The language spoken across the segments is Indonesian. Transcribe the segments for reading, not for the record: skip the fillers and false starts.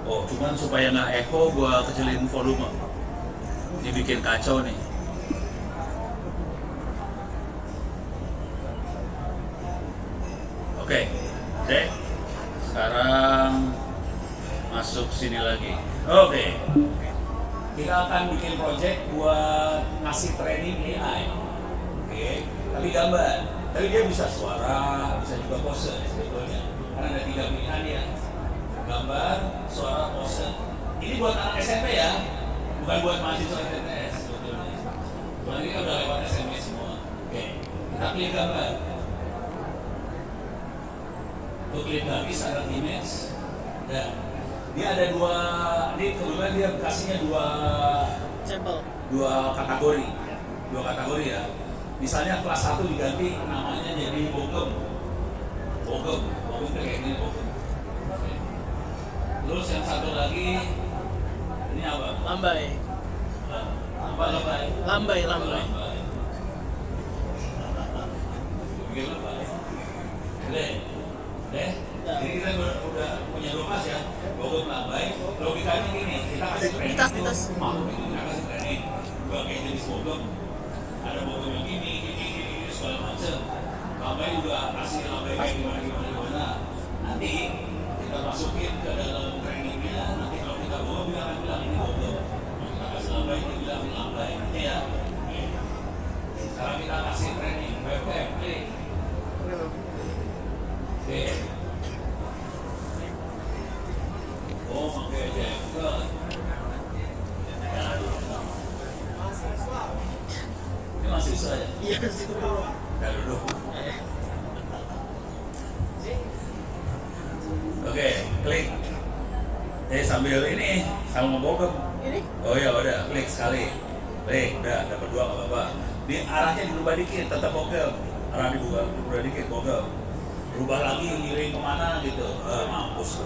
Oh, cuman supaya nggak echo, gua kecilin volume. Ini bikin kacau nih. Oke, cek. Sekarang masuk sini lagi. Oke. Kita akan bikin project buat ngasih training AI. Oke, tapi gambar. Tapi dia bisa suara, bisa juga pose sebetulnya. Karena ada 3 pilihan ya. Gambar, suara, pose. Ini buat anak SMP ya, bukan buat mahasiswa TTS sebetulnya. Soalnya ini kan udah lewat SMP semua. Oke, kita pilih gambar. Untuk klik lagi start image. Dan dia ada ini kebetulan dia kasihnya dua kategori ya. Misalnya kelas 1 diganti namanya jadi bogem kayak gini bogem. Terus yang satu lagi ini apa? Lambai. Bikin lambai. Deh. Jadi kita udah punya 12 ya. Bogem lambai. Logikanya gini, kita kasih training. Makhluk itu kita kasih training. Berbagai jenis bogem. Ada bogem yang ini, segala macam. Lambai juga kasih lambai kayak gimana. Nanti kita masukin ke dalam trainingnya. Nanti kalau kita bogem, dia akan bilang ini bogem. Kita kasih lambai, dia bilang ini lambai. Ini ya. Sekarang kita kasih training. Webcam, klik. Oke. Oh, pakai jenggot. Ini mahasiswa ya? Iya, situ dulu. Udah duduk. Oke, klik. Sambil ini, sama bogem. Ini? Oh ya udah, klik sekali. Klik, udah dapat 2 nggak apa-apa. Di arahnya dirubah dikit, tetap bogem. Arah dirubah dikit bogem. Rubah lagi miring kemana gitu. Mampus.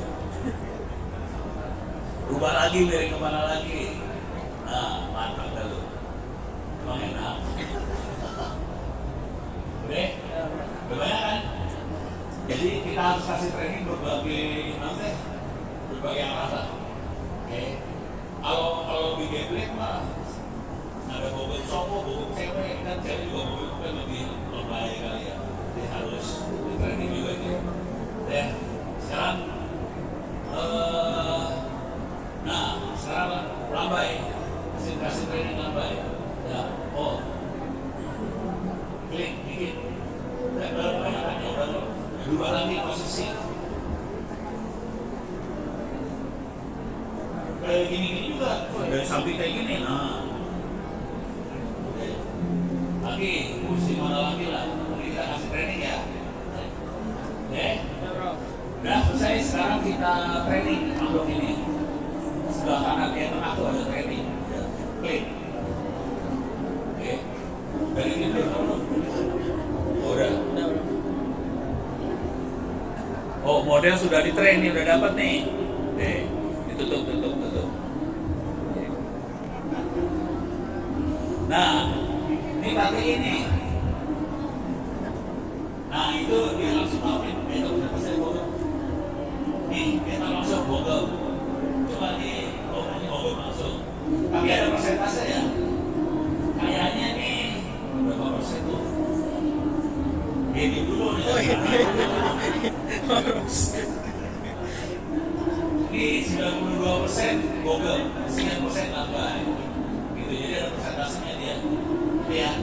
Rubah lagi miring kemana lagi. Nah, mantap dah lu. Emang enak. Udah? Udah banyak kan? Jadi kita harus kasih training berbagai arah. Oke. Kalau di gameplay mah ada bogem cowok, bogem cewek, kan cewek juga bogem kan lebih lebay kali ya. Jadi harus di training juga gitu. Dan sekarang sekarang lambai, kasih training lambai. Ya, klik dikit. Dan baru berubah lagi posisi. Kayak gini juga, dari samping kayak gini. Nah, lagi, kursi mana lagi lah. Nanti kita kasih training ya. Udah selesai, sekarang kita training makhluk ini. Sebelah kanan yang tengah tuh ada training. Klik. Oke. Dari ini dulu. Oh, udah. Oh, model sudah di training, udah dapat nih. Ditutup. Nah, ini pakai ini. Nah, itu dia langsung tahu nih. Itu berapa persen bogem. Nih, kita langsung bogem. Coba nih, ini bogem langsung. Tapi ada persentase ya. Kayaknya nih, berapa persen tuh? Ini dulu nih. Ini 92% bogem, 9% lambai. Gitu, jadi ada persentasenya dia. Ya.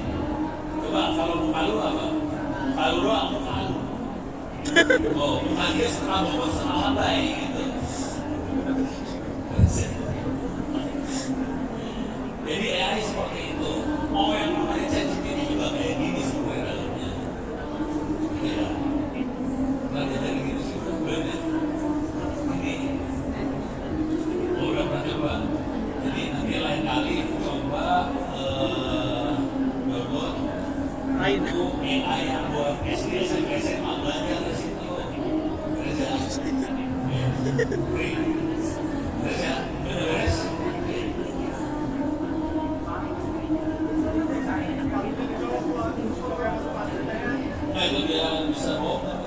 Coba kalau muka lu apa? Kalau doang muka lu. Oh, muka dia setengah bogem, setengah lambai gitu. Jadi AI seperti itu. Mau yang namanya ChatGPT juga kayak gini sebenarnya dalamnya. Iya. Nanti dari gitu sih. Bener. Ini. Oh, udah pernah coba. Jadi nanti lain kali coba download AI yang buat SD, SMP, SMA belajar dari situ. Beres ya? Beres ya? Beres. Nah itu dia bisa bawa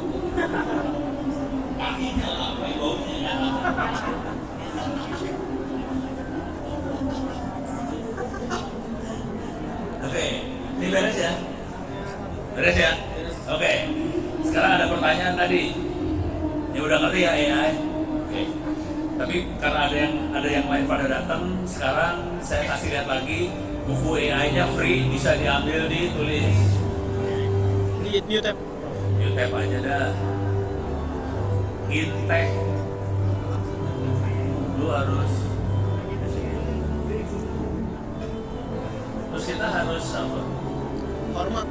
kakinya lah, baunya ya. Beres ya? Oke. Sekarang ada pertanyaan tadi. Ya udah ngerti ya AI? Oke. Tapi karena ada yang lain pada datang, sekarang saya kasih lihat lagi buku AI-nya free, bisa diambil ditulis. Di new tab. New tab aja dah. Intech. Lu harus. Terus kita harus apa? Hormat.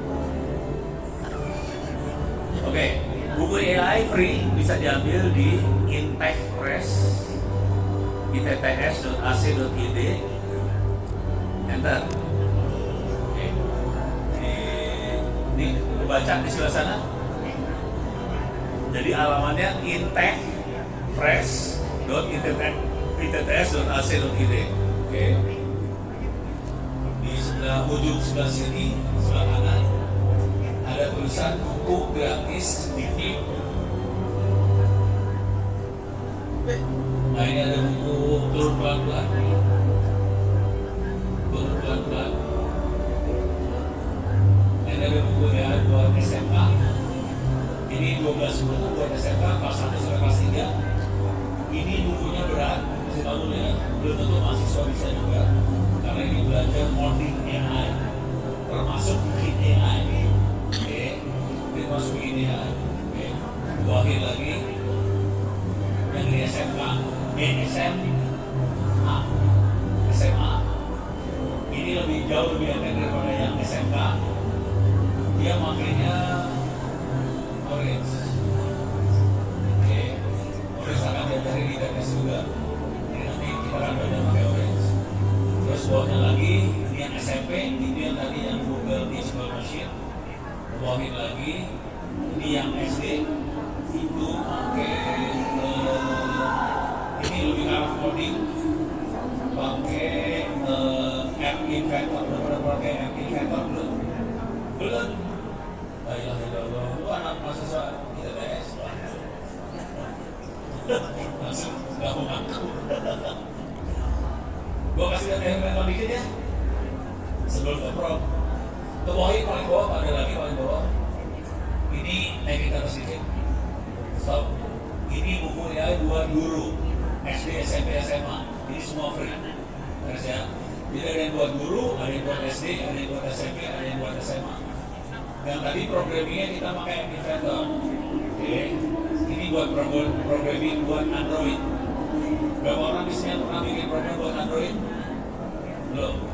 Oke, buku AI free bisa diambil di Intech Press, itts.ac.id. Enter. Oke. Ini baca di sebelah sana. Jadi alamatnya intechpress.itts.ac.id. Oke. Di sebelah ujung sebelah sini, sebelah kanan ada tulisan buku gratis diklik. Nah ini ada buku turun pelan-pelan. Turun pelan-pelan. Ini ada buku ya buat SMK. Ini 12 buku buat SMK kelas 1 sampai kelas 3. Ini bukunya berat, kasih tahu dulu ya. Belum tentu mahasiswa bisa juga. Karena ini belajar modeling AI, termasuk bikin AI. Oke, termasuk bikin AI. Oke, buahin lagi yang di SMK, SMA. Ini lebih jauh lebih enak daripada yang SMK. Dia makanya orange. Oke, orange akan diajari di TPS juga. Jadi nanti kita akan belajar pakai orange. Terus bawahnya lagi, ini yang SMP, ini yang tadi yang Google Teachable Machine. Bawahin lagi, ini yang SD, itu pakai ini lebih ke arah coding, pakai app inventor. Udah pakai app inventor belum? Belum. La ilaha illallah. Lu anak mahasiswa ITS. Langsung nggak mau ngaku. Gua kasih lihat inventor dikit ya. Sebelum ke Pro. Ke paling bawah, ada lagi paling bawah. Ini naikin ke sedikit. Stop. Ini buku AI buat guru SD, SMP, SMA. Ini semua free. Terus ya. Jadi ada yang buat guru, ada yang buat SD, ada yang buat SMP, ada yang buat SMA. Dan tadi programmingnya kita pakai Inventor. Oke. Ini buat programming buat Android. Berapa orang di sini yang pernah bikin program buat Android? Belum.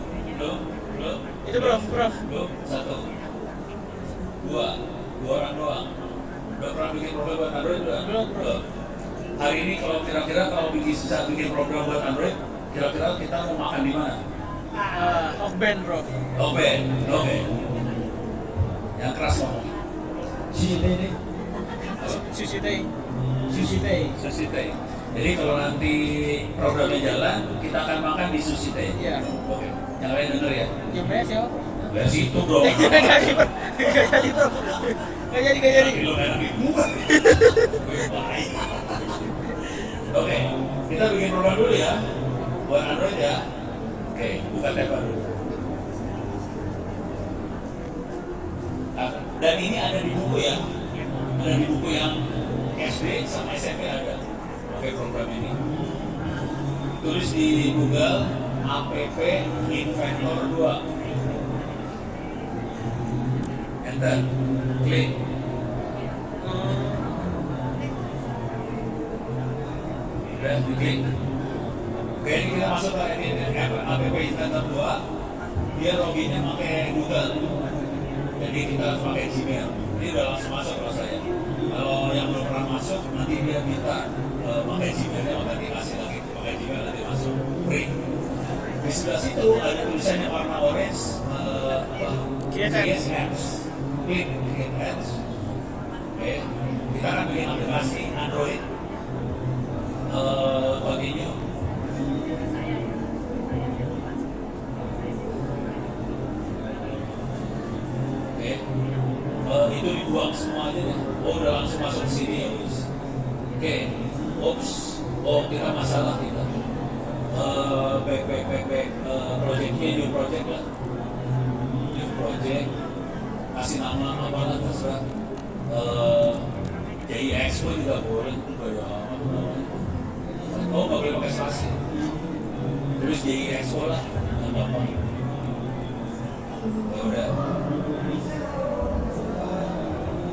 Itu Prof. Belum. 1, 2 orang doang. Belum pernah bikin program buat Android belum? Hari ini kalau kira-kira bisa bikin program buat Android, kira-kira kita mau makan di mana? Off-band, Prof. Off-band. Oke. Yang keras ngomong. Sushi Tei. Jadi kalau nanti programnya jalan, kita akan makan di Sushi Tei. Iya. Oke. Yang lain denger ya? Yang beres ya? Versi itu bro. Gak jadi, Prof. Gak jadi. Lu enak di muka. Oke, kita bikin program dulu ya. Buat Android ya. Oke, buka tab baru. Dan ini ada di buku ya. Ada di buku yang SD sama SMP ada. Oke, program ini. Tulis di Google app Inventor 2. Enter. Klik. Udah diklik. Oke, ini kita masuk ke app Inventor 2. Dia loginnya pakai Google. Jadi kita harus pakai Gmail. Ini udah langsung masuk kalau saya. Kalau yang belum pernah masuk, nanti dia minta pakai Gmailnya, autentikasi lagi pakai Gmail, nanti masuk free. Di sebelah situ ada tulisannya warna orange. Create apps. Klik Create apps. Oke, kita akan bikin aplikasi Android. Continue. Itu dibuang semua aja deh. Udah langsung masuk sini ya Gus. Oke. Kita masalah kita. Back projectnya new project lah. New project. kasih nama apa lah terserah. JIX pun juga boleh, itu gaya amat namanya. Oh nggak boleh pakai spasi. Terus JIX lah, nggak apa. Ya udah.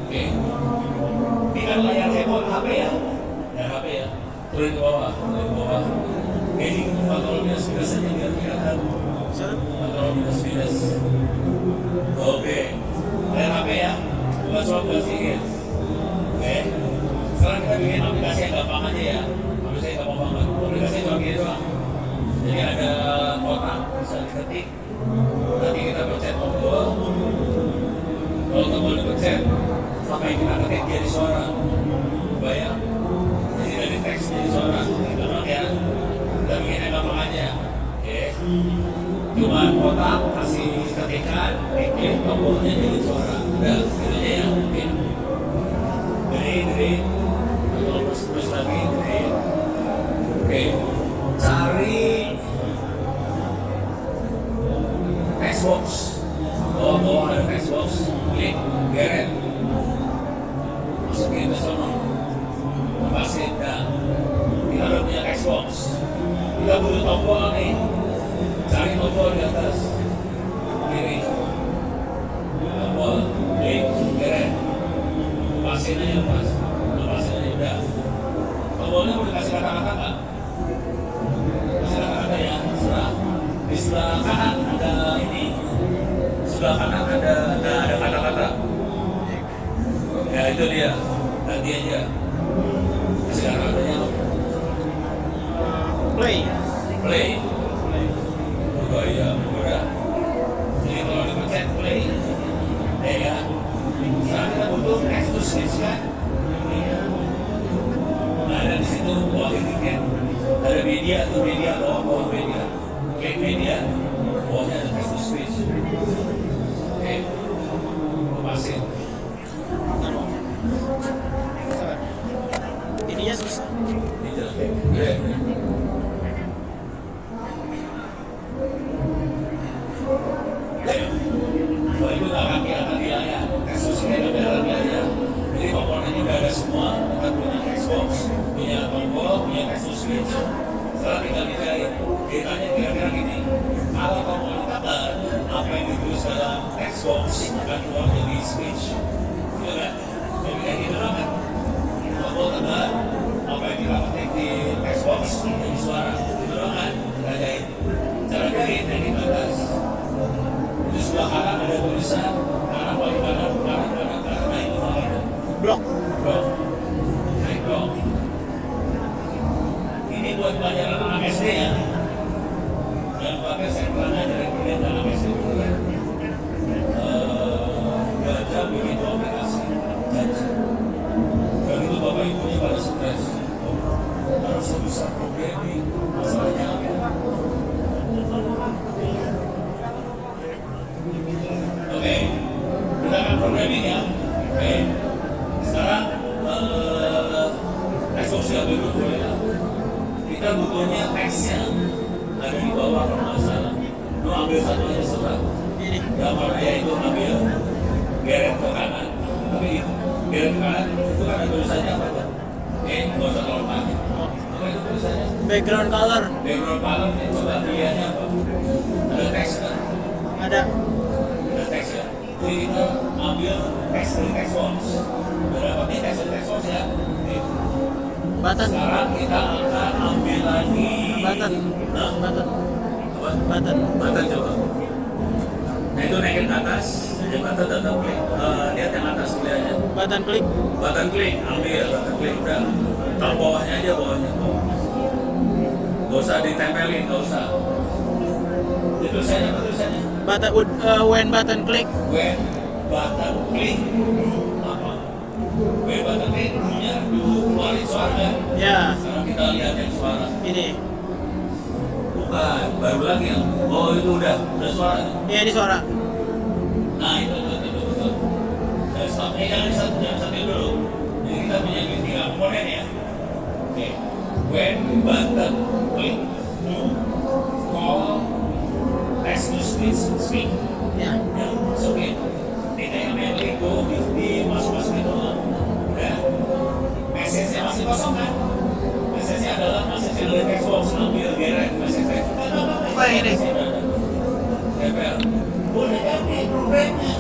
Oke. Ini kan layar handphone HP ya, layar HP ya. Turun ke bawah, turun ke bawah. Jadi kontrol minus saja biar kelihatan. Kontrol minus. Oke. Layar HP ya, bukan soal sihir. Oke. Sekarang kita bikin aplikasi yang gampang aja ya. Aplikasi gampang banget. Aplikasi cuma gini doang. Jadi ada kotak bisa diketik. Nanti kita pencet tombol. Kalau tombol dipencet, apa yang kita ketik jadi suara. Bayang. Jadi dari teks jadi suara. Gitu dong ya. Kita bikin yang gampang aja. Oke. Cuma kotak kasih ketikan, klik tombolnya jadi suara. Udah, gitu aja ya mungkin. Dari terus lagi dari. Oke. Cari text box. Oh ada text box. Klik, geret. Masukin ke sana. Lepasin dah. Kita udah punya text box. Kita butuh tombol nih. Cari tombol di atas. Kiri. Tombol, klik, geret. Lepasin aja lepas. Lepasin aja udah. Tombolnya boleh kasih kata-kata nggak? Kasih kata-kata ya. Di sebelah kanan ada ini. Sebelah kanan ada kata-kata. Ya itu dia. Ganti aja. Kasih kata-katanya. Play. Oh iya, udah. Jadi kalau dipencet play, ya. Sekarang kita butuh text to speech kan? Nah, ada di situ bawah titiknya. Ada media tuh media bawah media. Klik media, bawahnya ada text to speech. Oke, lepasin. Ininya susah. Ini jelek. Kalau itu nggak akan kelihatan di layar, text to speech ada dalam layar. Jadi komponennya udah ada semua. Kita punya text box, punya tombol, punya text to speech. Setelah tinggal dijahit, ditanya kira-kira gini. Kalau kamu ditambah, apa yang ditulis dalam text box akan keluar jadi speech. Iya kan? Jadi kayak gitu kan? Tombol tambah, apa yang kita ketik di text box jadi suara. Gitu kan? Kita jahit. Cara jahit yang di atas. Di sebelah kanan ada tulisan kanan paling kanan naik ke bawah. Blok. Naik blok. Ini buat pelajaran anak SD ya. Dan pakai saya pernah ngajarin kalian anak SD dulu kan. Baca begitu aplikasi. Dan itu bapak ibunya pada stres. Harus bisa programming. Masalahnya apa? Oke, kita akan programming ya. Oke, sekarang text box yang dulu boleh ya. Kita butuhnya teksnya ada di bawah kalau nggak salah. Lu ambil satu aja serta. Ini. Gambarnya itu ambil geret ke kanan. Tapi itu geret ke kanan itu kan ada tulisannya apa tuh? Nggak usah terlalu pakai. Apa itu tulisannya? Background color. Background color coba pilihannya apa? Ada teks kan? Ada. Teks ya. Jadi kita ambil teks dari text box. Berapa nih teks dari text box ya? Button. Sekarang kita akan ambil lagi. Button. Nah, Button. apa? Button. Button coba. Nah itu naikin ke atas. Ya button tetap klik. Lihat yang atas pilihannya. Button klik. Button klik, ambil button klik udah. Taruh bawahnya aja bawahnya. Gak usah ditempelin, gak usah. Itu tulisannya apa tulisannya? Button when button click. When button klik apa? When button klik punya dulu keluarin suara. Ya. Sekarang kita lihat yang suara. Ini. Bukan, baru lagi yang. Oh itu udah suara. Iya ini suara. Nah itu betul. Dan stopnya jangan sambil dulu. Jadi kita punya tiga komponen ya. Oke. When button klik to call text to speech speak. Ya. Ya, masukin. Kita yang apa yang ini? DPR. Udah jadi programnya.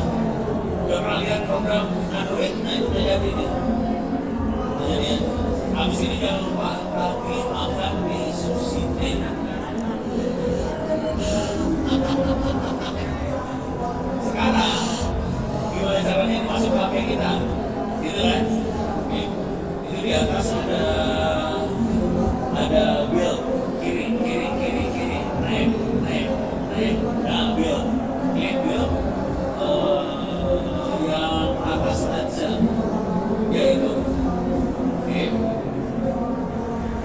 Udah pernah lihat program Android? Nah itu udah jadi nih. Udah jadi ya. Habis ini jangan lupa tapi akan disusiti. Sekarang gimana caranya ini masuk ke HP kita? Gitu kan? Oke. Itu di atas ada build kiri naik. Nah build klik build yang atas aja yaitu oke.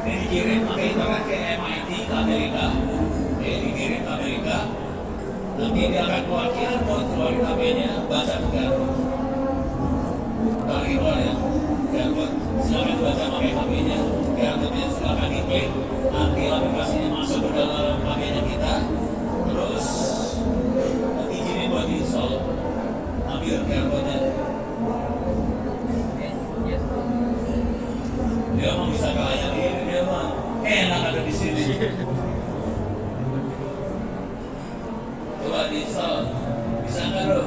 Ini dikirim pakai internet ke MIT ke Amerika. Oke, dikirim ke Amerika. Nanti dia akan keluarin HP-nya, baca bukan. Kalau gitu ya, dapat silakan baca pakai HP-nya. Biar silakan diklik. Nanti aplikasinya masuk ke dalam HP-nya kita. Terus izinin buat install. Ambil QR-nya. Dia mau bisa kayak ini dia mah enak ada di sini. Coba di-install. Bisa nggak bro?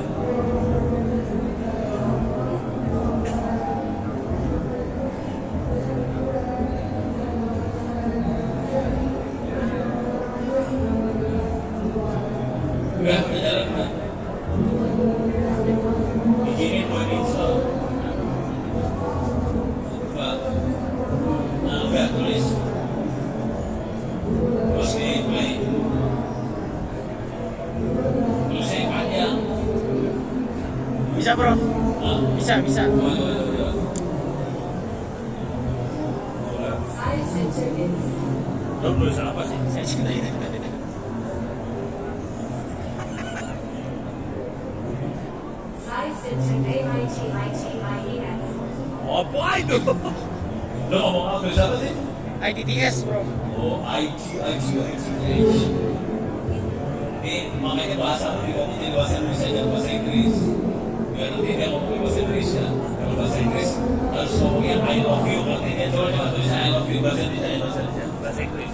Udah jalan kan? Izinin buat di-install. Coba. Nah udah tulis. Terus di play. Tulisnya panjang. Bisa bro? Hah? Bisa. Udah. Lo tulis apa sih? Saya cinta ini. Apa itu? Lo ngomong apa? Tulis apa sih? IDTS bro. Oh, IT. Ini makanya bahasa lu juga jadi bahasa Indonesia dan bahasa Inggris. Biar nanti dia ngomong bahasa Indonesia. Kalau bahasa Inggris harus ngomongnya I love you. Nanti dia coba tulisnya I love you bahasa Indonesia. Bahasa Inggris.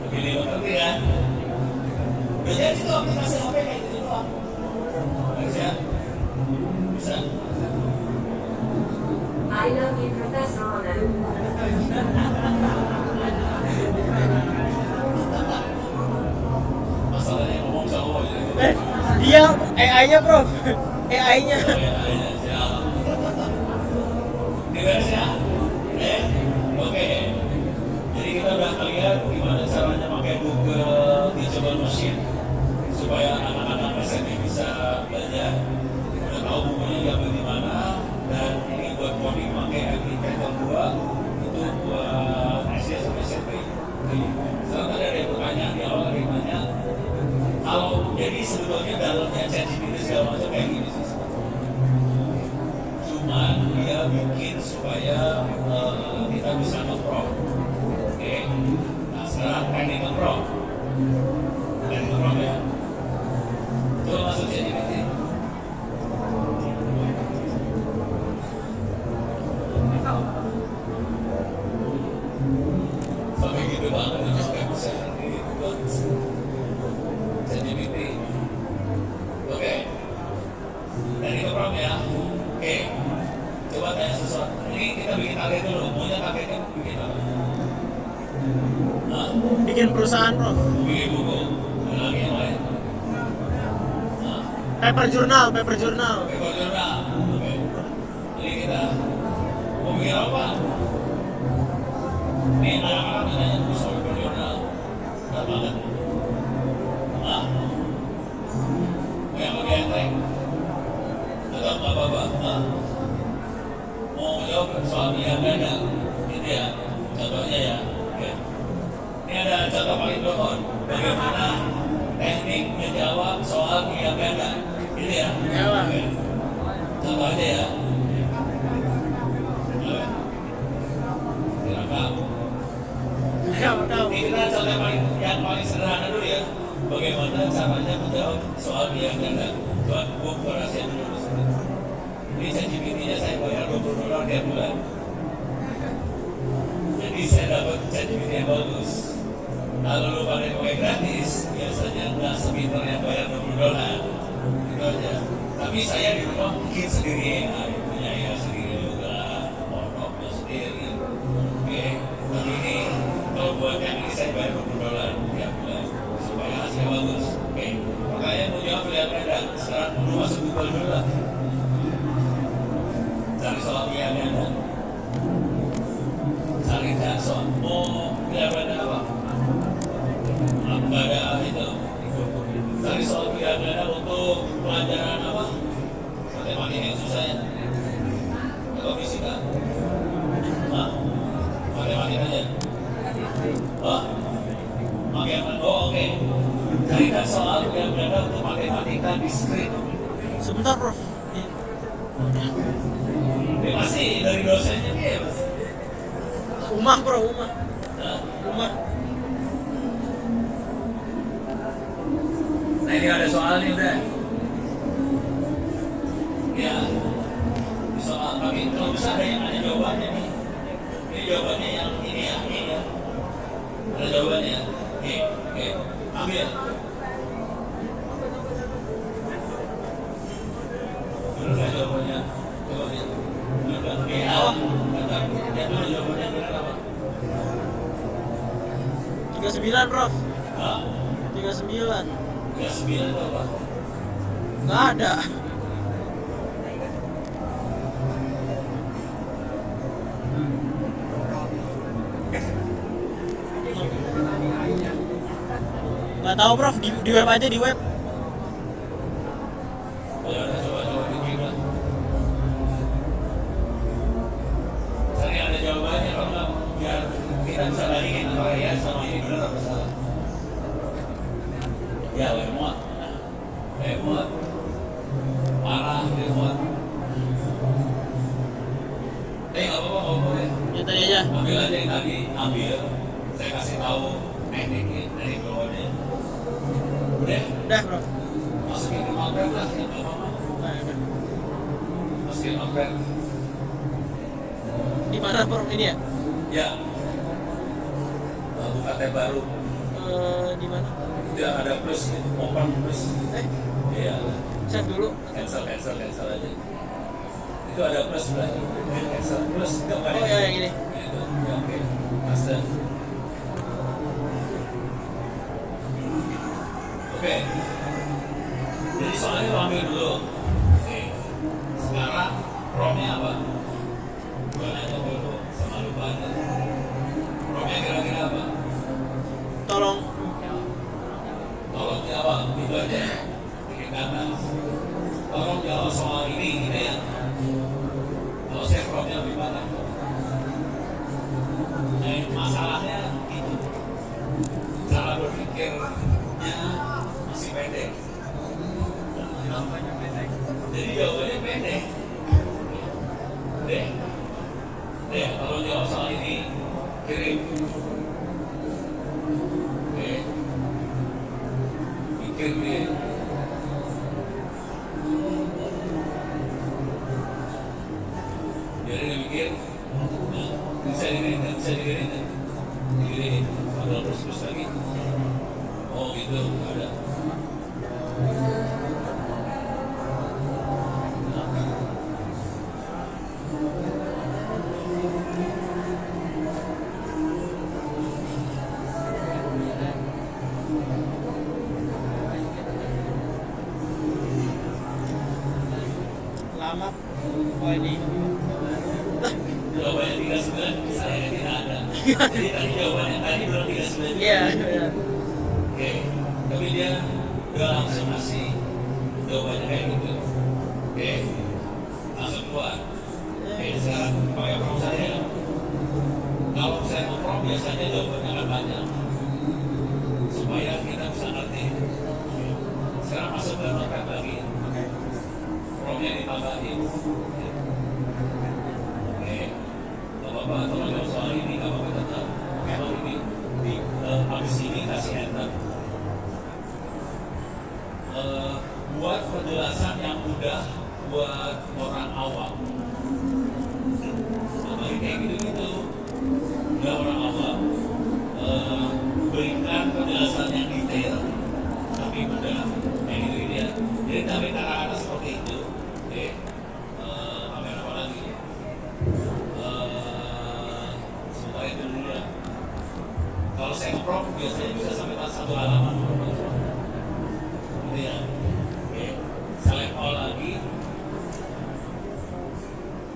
Begini lo ngerti kan? Udah jadi tuh aplikasi HP kayak gitu doang. Bisa? Bisa? I love you, Professor Ono. Masalahnya ngomong sama jadi. Iya, AI-nya bro. AI-nya. Oke, jadi kita udah lihat gimana caranya pakai Google Teachable Machine supaya anak-anak SMP bisa belajar. Udah tahu bukunya diambil di mana dan ini buat coding pakai Educator 2 itu buat SD sampai SMP. Sekarang tadi ada yang bertanya di awal ada yang tanya kalau jadi sebetulnya dalamnya ChatGPT segala macam kayak gini sih. Cuman dia bikin supaya kita bisa nge-prompt. Oke. Nah sekarang teknik nge-prompt. Teknik nge-prompt ya. Coba masuk ChatGPT. Sampai gitu banget itu sampai bisa ChatGPT. Oke. Teknik nge-prompt ya. Oke. Coba tanya sesuatu. Ini kita bikin target dulu. Maunya targetnya bikin apa? Hah? Bikin perusahaan bro. Bikin buku. Ada lagi yang lain? Hah? Paper jurnal. Paper jurnal. Oke. Jadi kita mau bikin apa? Ini anak-anak nanya terus soal paper jurnal. Berat banget. Hah? Mau yang lebih enteng? Atau apa-apa? Hah? Mau jawab soal pilihan ganda, gitu ya, contohnya ya. Oke. Ini ada contoh paling doon, bagaimana teknik menjawab soal pilihan ganda, gitu ya. Oke. Contoh aja ya. Oke. Direkam. Tahu. Ini kita contoh yang paling sederhana dulu ya. Bagaimana caranya menjawab soal pilihan ganda. Buat rahasia dulu. Ini ChatGPT-nya saya bayar $20 tiap bulan. ChatGPT yang bagus. Kalau lu pakai gratis, biasanya nggak sepintar yang bayar $20. Itu aja. Tapi saya di rumah bikin sendiri, punya ya sendiri juga, monoknya sendiri. Oke, tapi ini kalau buat yang ini saya bayar $20 tiap bulan supaya hasilnya bagus. Oke, makanya mau jawab pilihan Anda. Sekarang lu masuk Google dulu lah. Cari soal pilihan Anda. Cari soal mau pilihan Anda apa? Nggak ada itu. Cari soal pilihan Anda untuk pelajaran apa? Matematika yang susah ya? Atau fisika? Hah? Matematika aja? Oh? Oh, oke. Carikan soal yang berada untuk matematika di screen. Sebentar, Prof. Ini pasti dari dosennya dia, Mas. Umah, Bro, Umah. Hah? Umah. Nah, ini ada soal nih udah. Ya, soal tapi kalau bisa ada jawabannya nih. Ini jawabannya yang ini ya, ini ya. Ada jawabannya. Oke, ambil. Benar nggak jawabannya? Coba lihat. Benar nggak? Iya. Lihat dulu jawabannya benar apa? 39, Prof. Hah? 39. 39 itu apa? Nggak ada. Nggak tahu, Prof. Di web aja, di web. Ya udah coba dikira. Cari ada jawabannya kalau nggak biar kita bisa bandingin antara ya sama ini benar apa salah. Ya muat, muat, parah muat. Nggak apa-apa ya. Ya tadi aja. Ambil aja yang tadi, ambil. Saya kasih tahu tekniknya dari bawahnya. Udah, Udah, Prof. masukin ke notepad lah, ya nggak apa-apa. Nah, udah. Masukin notepad. Di mana, Prof, ini ya? Ya, buka tab baru. Di mana? Dia ada plus, open plus. Iya, Save dulu. cancel aja. Itu ada plus lagi. Cancel plus nggak ada. Oh ya, yang ini. Itu, ya oke. Master. Oke. Jadi soalnya lo ambil dulu. Oke. Sekarang promnya apa? Gue nanya dulu sama lu pada. Promnya kira-kira apa? Tolong. Tolong jawab, itu aja. Bikin kata. Tolong jawab soal ini, gitu ya. Kalau saya promnya lebih banyak. Nah, masalahnya itu. Cara berpikirnya masih pendek. Jadi jawabannya pendek. Deh, kalau jawab soal ini, kirim. Oke. Pikir dia. Jadi dia mikir, bisa digerin. Padahal terus lagi. Oh gitu, ada. Lama. Oh, ini. Jawabannya 39, saya tidak ada. Jadi tadi jawabannya tadi belum 39. Iya. Oke, tapi dia udah langsung ngasih jawabannya kayak gitu. Oke, langsung keluar. Oke, sekarang pakai prompt saya. Kalau saya mau prompt biasanya jawabannya akan banyak supaya kita bisa ngerti. Sekarang masuk ke notepad lagi. Promptnya ditambahin. Oke, nggak apa-apa. Kalau jawab soal ini nggak apa-apa tetap. Kalau ini habis ini kasih enter. Buat penjelasan yang mudah buat orang awam. Kayak gitu-gitu. Udah orang awam. saya nge-prop biasanya bisa sampai satu halaman. Gitu ya. Oke, select all lagi.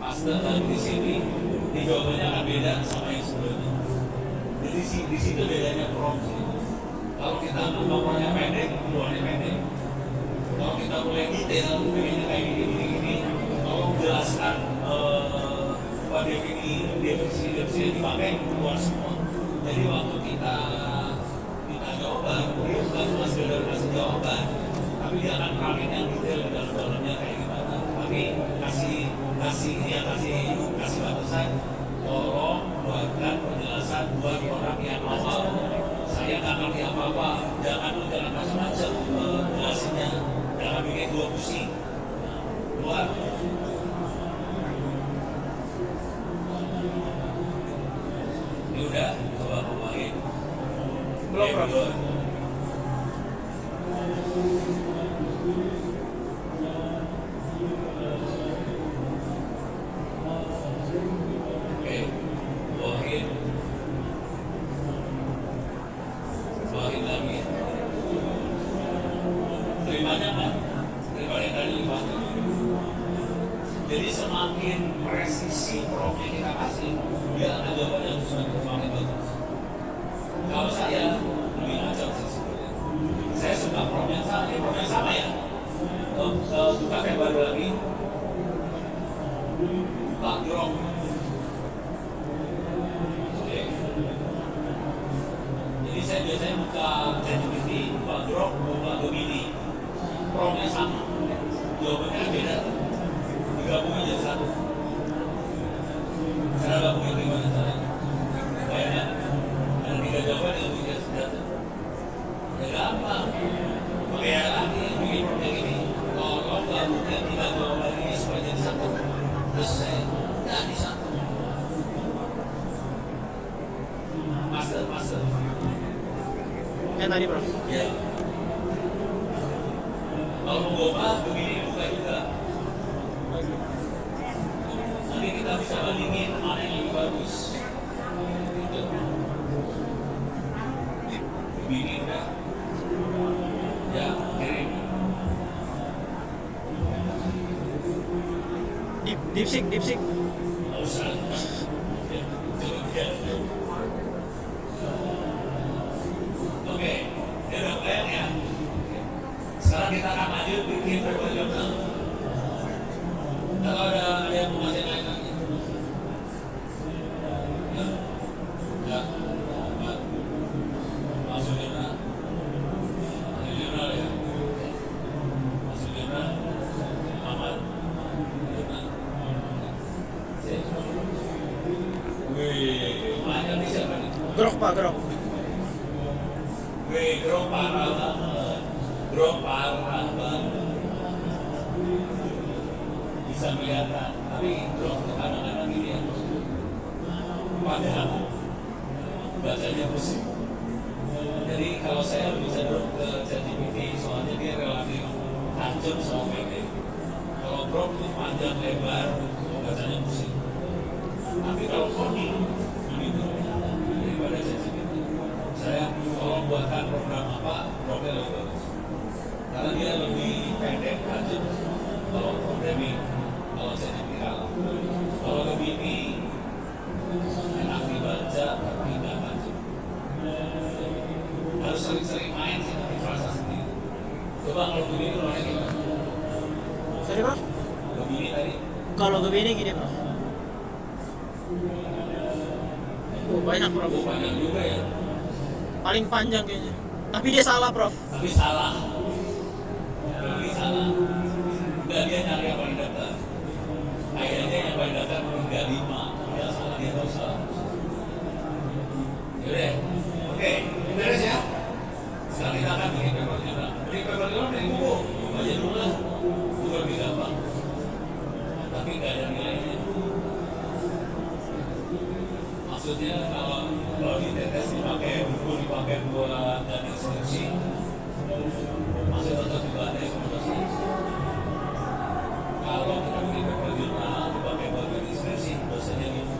Paste lagi di sini. Ini jawabannya akan beda sama yang sebelumnya. Jadi di situ bedanya prompt. Kalau kita ngomongnya pendek, keluarnya pendek. Kalau kita mulai detail, pengennya kayak gini. Kalau menjelaskan apa definisi yang dipakai keluar semua. Jadi waktu kita jawaban, dia bukan cuma sekedar kasih jawaban, tapi dia akan terangin yang detail di dalamnya kayak gimana. Tapi kasih batasan, tolong buatkan penjelasan buat orang yang awam. Saya nggak ngerti apa-apa, jangan macam-macam jelasinnya, jangan bikin dua pusing. Keluar. Ini udah, coba kembali. Belum, Prof. Oke, bawain lagi. Terimanya kan? Daripada yang tadi 5. Jadi semakin presisi prompt yang kita kasih, dia akan jawabannya semakin bagus. Kalau saya lebih ngacau sih sebenarnya. Saya suka prompt yang sama ya. Buka yang baru lagi. Backdrop. Oke. Jadi saya biasanya buka ChatGPT, backdrop, buka Gemini. Prompt-nya sama. Jawabannya beda. Digabungin jadi satu. Cara gabungin gimana caranya? Kayaknya ada 3 jawaban yang bisa satu. Ya gampang. Kayak lagi bikin prompt gini. Kalau gabungnya 3 jawaban ini supaya jadi satu. Terus saya jadi satu. Master. Yang tadi, Prof. Ya. Kalau mau coba begini buka juga. Nanti kita bisa bandingin mana yang lebih bagus. Gitu. Begini udah. Ya, kirim. Deepseek. Nggak usah. Ya. Oke, dia udah clear ya. Sekarang kita akan lanjut bikin verbal journal. Kalau ada yang mau masih lain lagi. Ya. Masuk jurnal. Jurnal ya. Masuk jurnal. Aman. Jurnal. Wih, banyak nih siapa nih? Grok, Pak, grok. Wih, grok parah banget. Bisa kelihatan, tapi grok itu kadang-kadang ini ya. Padahal bacanya pusing. Jadi kalau saya bisa drop ke ChatGPT, soalnya dia relatif tajam sama pendek. Kalau grok itu panjang lebar, bacanya pusing. Tapi kalau coding, lebih mudah daripada ChatGPT. Saya tolong buatkan program apa, dropnya lebih bagus. Karena dia lebih pendek, tajam. Kalau programming, kalau ChatGPT kalah. Kalau Gemini, enak dibaca, tapi nggak tajam. Harus sering-sering main sih, nanti terasa sendiri. Coba kalau Gemini keluarnya gimana? Sorry, Prof. Gemini tadi. Kalau Gemini gini, Prof. Banyak, Prof. Panjang juga ya. Paling panjang kayaknya. Tapi dia salah, Prof. Tapi salah. Tapi salah. Enggak, dia nyari yang paling dekat. Kayaknya yang paling dekat 35. Dia salah, dia tahu salah. Yaudah. Oke, beres ya. Sekarang kita akan bikin paper journal. Bikin paper journal dari buku. Buku aja dulu lah. Itu lebih gampang. Tapi nggak ada nilainya. Maksudnya kalau di TTS dipakai buku, dipakai buat dan instruksi, masih tetap juga ada informasi. Kalau kita bikin paper journal dipakai buat dan instruksi, dosanya gitu.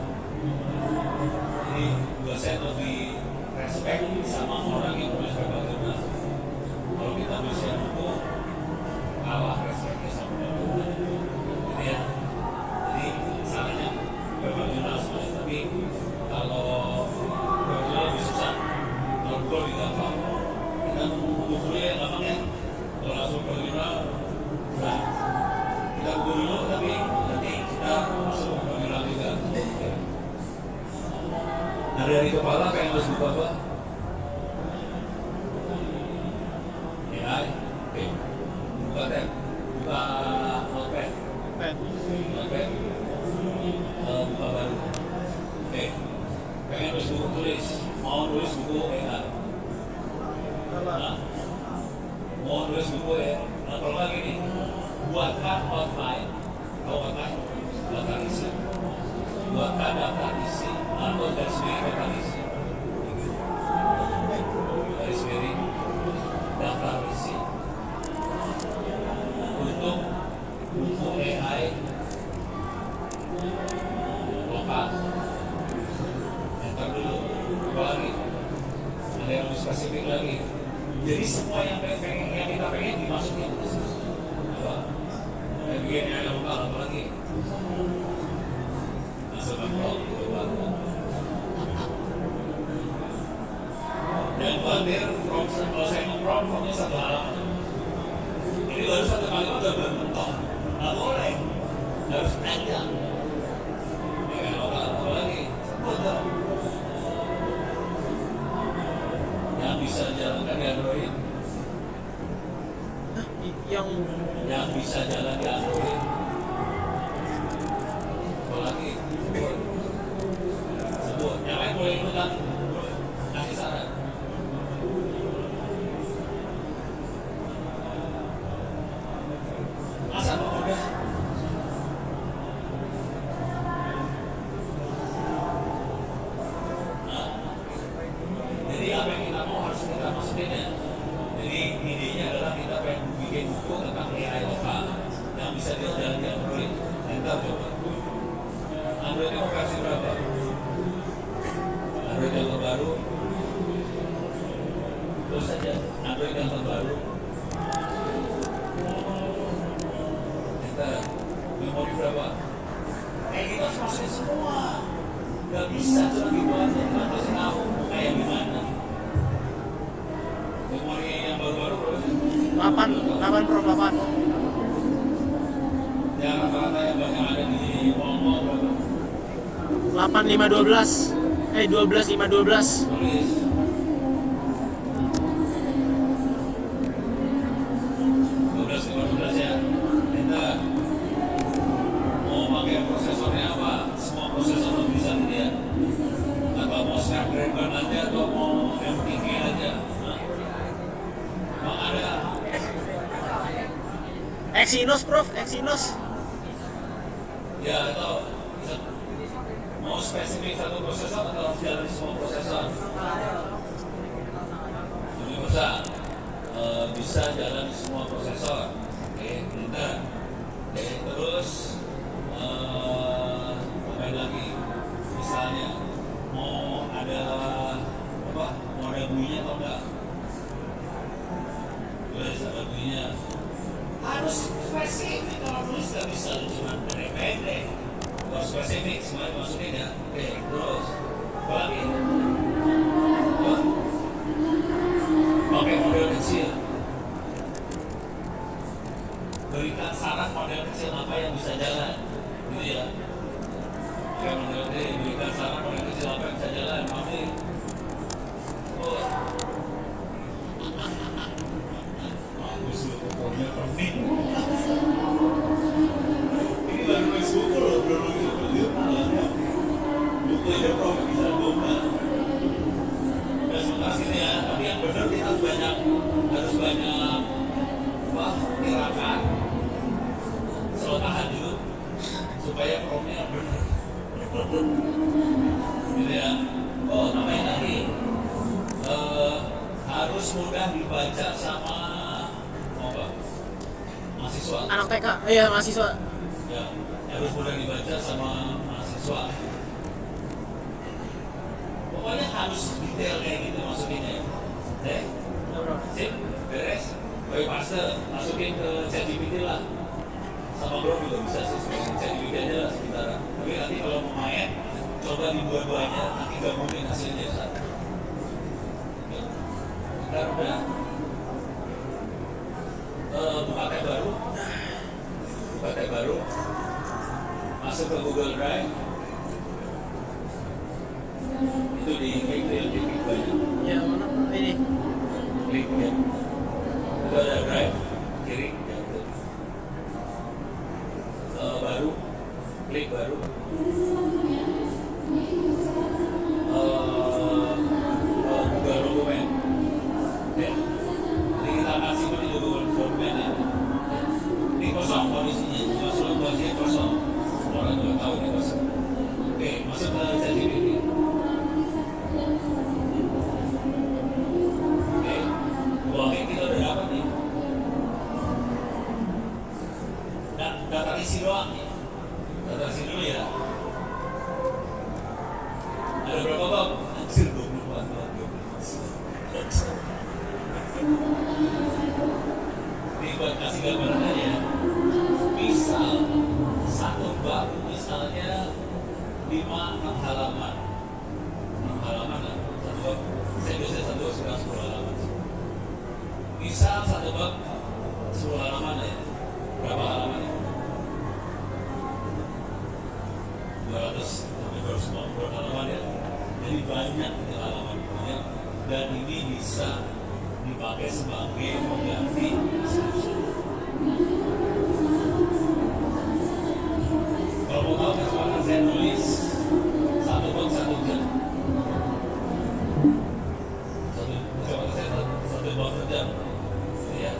Jadi dosen lebih respect dari kepala pengen harus buka apa? AI. Oke. Buka tab. Buka notepad. Notepad. Buka baru. Oke. Pengen harus buku tulis. Mau tulis buku AI. Nah, mau tulis buku ya. Nah, kalau nggak gini, buatkan outline. Tahu outline? Daftar isi. Buatkan daftar isi atau garis miring daftar isi. Garis miring daftar isi untuk buku AI lokal. Enter dulu. Apa lagi? Ada yang lebih spesifik lagi. Jadi semua yang kita pengen dimasukin. Coba. Bagian yang lokal apa lagi? Dan bandir kalau saya promnya satu halaman. Ini baru satu kalimat udah berbentuk. Nggak boleh. Harus panjang. Ya kan lokal apa lagi? Betul. Yang bisa jalankan di Android. Yang bisa jalan di Android. Apalagi sebut yang lain boleh ikutan kasih saran. Masa kok udah jadi apa yang kita mau harus kita masukin ya. Jadi idenya adalah kita pengen bikin buku tentang AI lokal yang bisa jalan di Android. Enter coba. Android yang versi berapa? Android yang terbaru. Terus saja Android yang terbaru. Enter. Memori berapa? Kita harus masukin semua. Gak bisa cuma gitu aja. Kita harus tahu kayak gimana. Memori yang baru-baru berapa sih? 8 Pro 8. Yang rata-rata yang banyak ada di mall-mall berapa? 8512. 12512. Tulis. Ya. Enter. Mau pakai prosesornya apa? Semua prosesor bisa dia. Atau mau Snapdragon aja atau mau yang tinggi aja. Mau ada Exynos Prof, Exynos. ya atau mau spesifik satu prosesor atau harus jalan semua prosesor? Jadi bisa jalan di semua prosesor. Oke, enter. Oke, terus apa lagi? Misalnya mau ada apa? Mau ada bunyinya atau enggak? Boleh ada bunyinya. Harus spesifik, kalau tulis nggak bisa cuma pendek-pendek. Harus spesifik, semuanya masukin ya. Oke, terus apa lagi? Pakai model kecil. Berikan saran model kecil apa yang bisa jalan, gitu ya. Pakai model D, berikan saran model kecil apa yang bisa jalan, pahami? Oh. Bagus loh, pokoknya penting. Ini baru nulis buku loh, belum nulis buku. Buku aja Prof bisa buka. Presentasinya ya, tapi yang benar kita harus banyak tirakan, selalu tahajud supaya Profnya benar. Gitu ya. Oh, namanya lagi harus mudah dibaca sama mahasiswa. Anak TK, iya mahasiswa. Ya, harus mudah dibaca sama mahasiswa. Pokoknya harus detail kayak gitu masukinnya. Sip, beres. Baik master, masukin ke ChatGPT lah. Sama Bro juga bisa sih, ChatGPT aja lah sementara. Tapi nanti kalau mau main, coba di dua-duanya, nanti gabungin hasilnya satu. Bentar udah. Buka tab baru. Buka tab baru. Masuk ke Google Drive. Itu di klik tuh yang di klik banyak. Ya mana Prof? Ini. Klik ya. Itu ada drive kiri. Ya, itu. Baru, klik baru. Google dokumen. Ya. Jadi kita kasih ini Google dokumen ya. Ini kosong kondisinya, kondisinya kosong. Orang juga tahu ini kosong. Oke, masuk ke ChatGPT. Oke, oke kita udah dapat nih. Data isi doang ya. Data isi dulu ya. Ada berapa bab? Hampir 24 bab. Ini buat kasih gambaran aja. Misal satu bab misalnya 5-6 halaman. 6 halaman lah. Satu bab saya bisa satu sekitar 10 halaman. Misal satu bab 10 halaman ya. Berapa halaman ya? 200 sampai 250 halaman ya. Jadi banyak ini halaman banyak dan ini bisa dipakai sebagai pengganti skripsi. Kalau mau tahu kecepatan saya nulis satu bab 1 jam. Kecepatan saya satu bab 1 jam. Ya.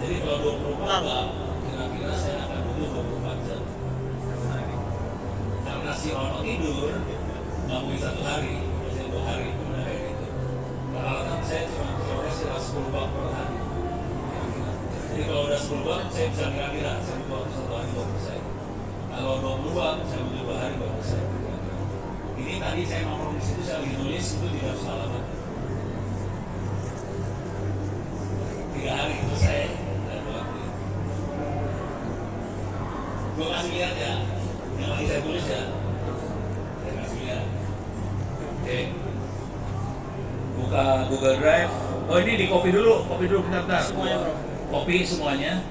Jadi kalau 24 bab kira-kira saya akan butuh 24 jam. Karena si orang tidur nggak mungkin 1 hari, biasanya 2 hari, kemudian kayak gitu. Rata-rata saya cuma kira-kira 10 bab per hari. Jadi kalau udah 10 bab, saya bisa kira-kira saya butuh waktu 1 hari baru selesai. Kalau 20 bab, saya butuh 2 hari baru selesai. Ini tadi saya ngomong di situ, saya lagi nulis itu 300 halaman. 3 hari selesai dan 2 hari. Gue kasih lihat ya, yang lagi saya tulis ya. Saya kasih lihat. Oke. Buka Google Drive. Oh ini di copy dulu bentar. Semuanya, Bro. Copy semuanya.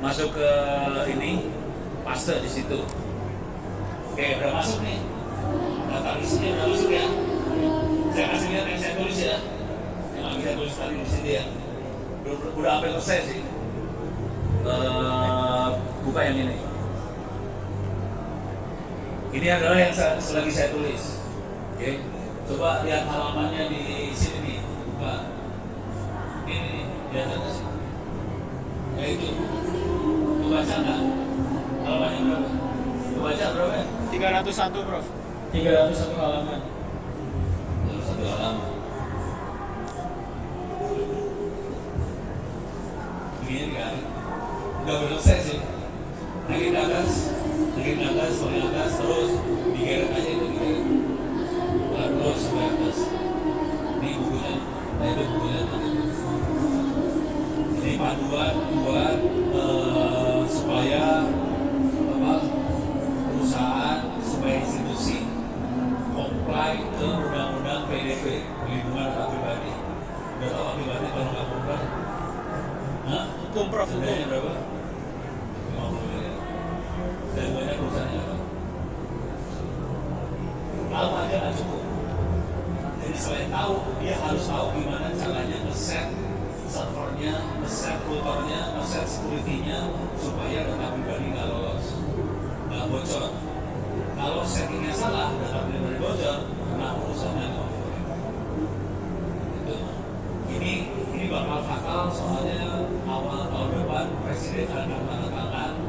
Masuk ke ini, paste di situ. Oke, udah masuk nih. Data isinya udah masuk ya. Saya kasih lihat yang saya tulis ya. Yang lagi saya tulis tadi di sini ya. Udah hampir selesai sih. Buka yang ini. Ini adalah yang selagi saya tulis. Oke. Coba lihat halamannya di sini nih. Buka. Ini lihat aja sih. Kayak itu. Baca nggak? Halamannya berapa? Baca berapa ya? 301 Prof. 301 halaman. 1 halaman. Begini kan? Udah selesai sih. Naik ke atas, sampai atas, terus digeret aja itu digeret. Terus sampai atas. Ini bukunya, nah itu bukunya tadi. Ini panduan buat supaya perusahaan, supaya institusi comply ke undang-undang PDP, pelindungan data pribadi. Udah tahu akibatnya kalau nggak comply? Hah? Hukum Prof. Dendanya Hukum. berapa? 50 miliar. Dan banyak perusahaannya apa? Tahu aja nggak cukup. Jadi selain tahu, dia harus tahu gimana caranya nge-set servernya, nge-set routernya, nge-set security-nya supaya data pribadi nggak lolos, nggak bocor. Kalau settingnya salah, data pribadi bocor, kena urusannya nggak boleh. Gitu. Ini bakal fatal soalnya awal tahun depan Presiden akan menandatangani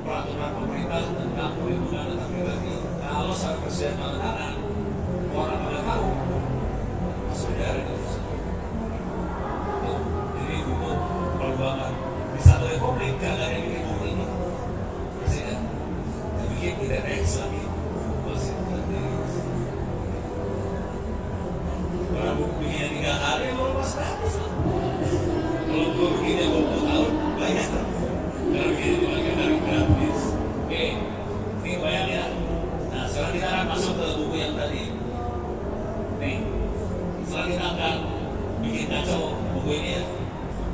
peraturan pemerintah tentang perlindungan data pribadi. Kalau saat Presiden menandatangani, orang pada tahu sudah ada jadi buku perubahan di satu republik gak ada yang bikin buku ini masih kan bikin ITX lagi masih kalau buku bikinnya 3 hari kalau pas gratis kalau buku bikinnya 20 tahun banyak kalau bikinnya dipakai dari gratis. Oke, ini bayang ya. Nah sekarang kita akan masuk ke buku yang tadi nih. Setelah kita akan bikin kacau buku ini ya,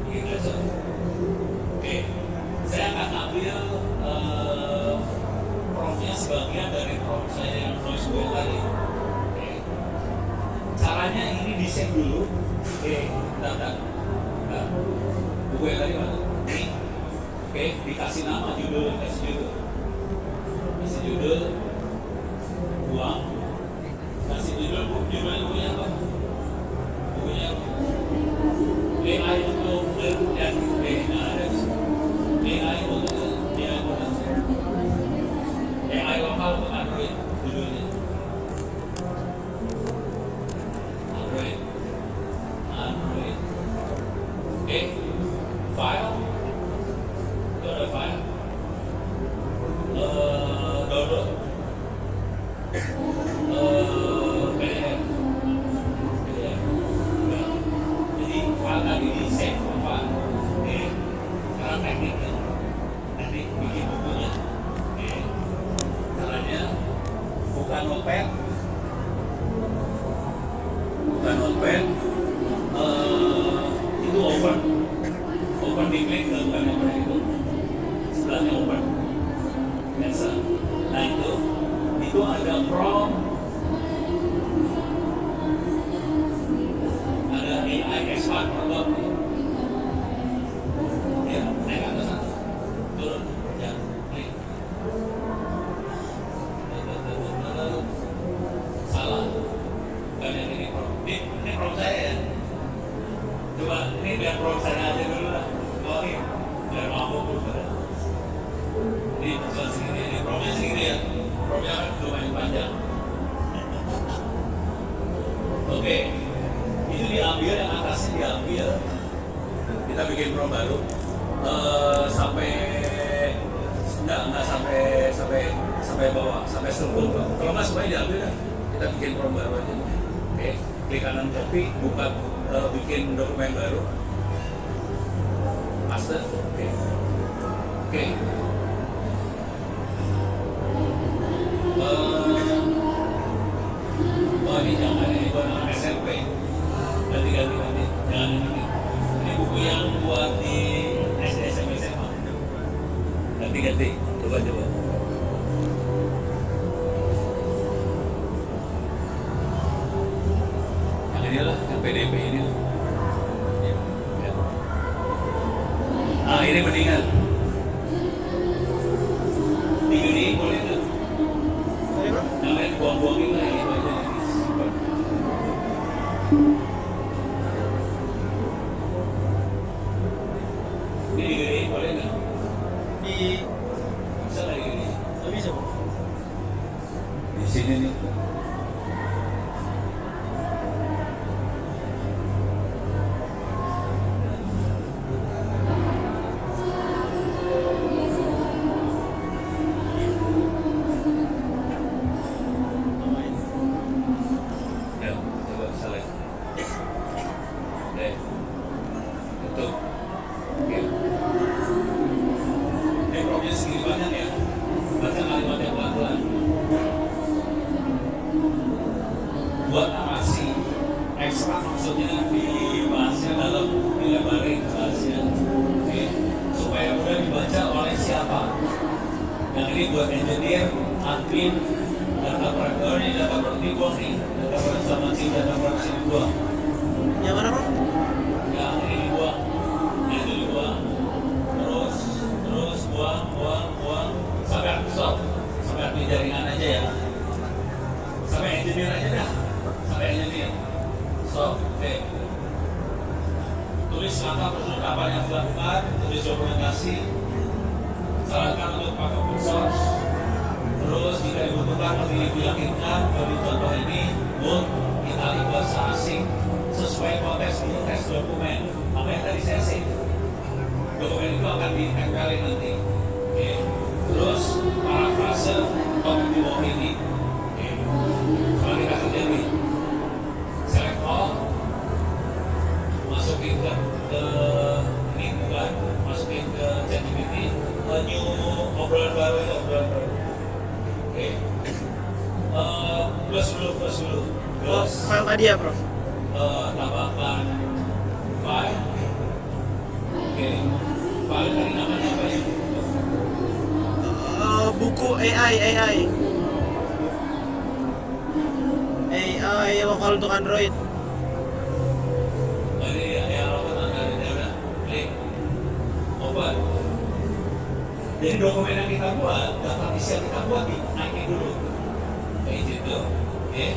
bikin kacau. Oke, saya akan ambil profnya sebagian dari prof saya yang nulis buku tadi. Oke, di save dulu. Oke, bentar. Buku yang tadi mana? Ini. Oke, dikasih nama, kasih judul, buang. Kasih judulnya bukunya apa? Bukunya AI untuk dan AI lokal untuk Android judulnya. Android. Oke, file. Itu ada file. Download. PDF. Jadi file tadi di save apa? Oke. Sekarang tekniknya. Teknik bikin bukunya. Oke. Caranya buka notepad. Itu open diklik ke bukan notepad itu. Sebelahnya open. Biasa. Nah itu ada prompt, ada AI expert prompt. Ya, naik ke atas, turun, ya, klik. Salah, bukan yang ini prompt. Ini prompt saya ya. Coba ini biar prompt saya aja dulu lah. Oke, biar mampu dulu. Ini tulisan segini, ini prompt-nya segini ya. Prompt-nya kan lumayan panjang. Oke, itu diambil, yang atasnya diambil. Kita bikin prompt baru. Sampai sampai bawah, sampai struktur. Kalau nggak semuanya diambil kan, kita bikin prompt baru aja. Oke, klik kanan copy, buka, bikin dokumen baru. Paste. Oke. Oh ini jangan, ini buat anak SMP. Ganti. Jangan ini. Ini buku yang buat di SD, SMP, SMA. Ganti. Coba. Yang ini lah, yang PDP ini lah. Ya. Nah ini mendingan. Digini boleh nggak? Jangan buang-buangin lah itu aja. Ini digini boleh nggak? Bisa nggak digini? Nggak bisa, Bro. Di sini nih. Ya, coba select. Tutup. Oke. Ini promnya segini banyak ya. Baca kalimatnya pelan-pelan. Buat narasi ekstra, maksudnya dibahasnya dalam dilebarin bahasnya. Oke. Supaya mudah dibaca oleh siapa. Yang ini buat engineer, admin, data product, ini data product dibuang nih. Data product sama si data product sini dibuang. Yang mana, Bro? Yang ini dibuang. Yang itu dibuang. Terus buang. Sampai stop. Sampai admin jaringan aja ya. Sampai engineer aja dah. Sampai engineer. Stop. Oke. Tulis langkah perlengkapan yang dilakukan, tulis dokumentasi. Sarankan untuk pakai open source. Terus jika dibutuhkan lebih diyakinkan dari contoh ini, itali bahasa asing sesuai konteks dulu tes dokumen. Apa yang tadi saya save? Dokumen itu akan ditempelin nanti. Oke. Terus parafrase topik di bawah ini. Oke. Kalau kita kerja nih, select all, masukin ke ini bukan, masukin ke ChatGPT, new obrolan baru. Oke. Plus dulu. Oh, file tadi ya, Bro? Tambahkan file. Oke. File tadi namanya apa ya? Buku AI lokal untuk Android. Jadi dokumen yang kita buat, daftar isi yang kita buat naikin dulu ke itu, oke?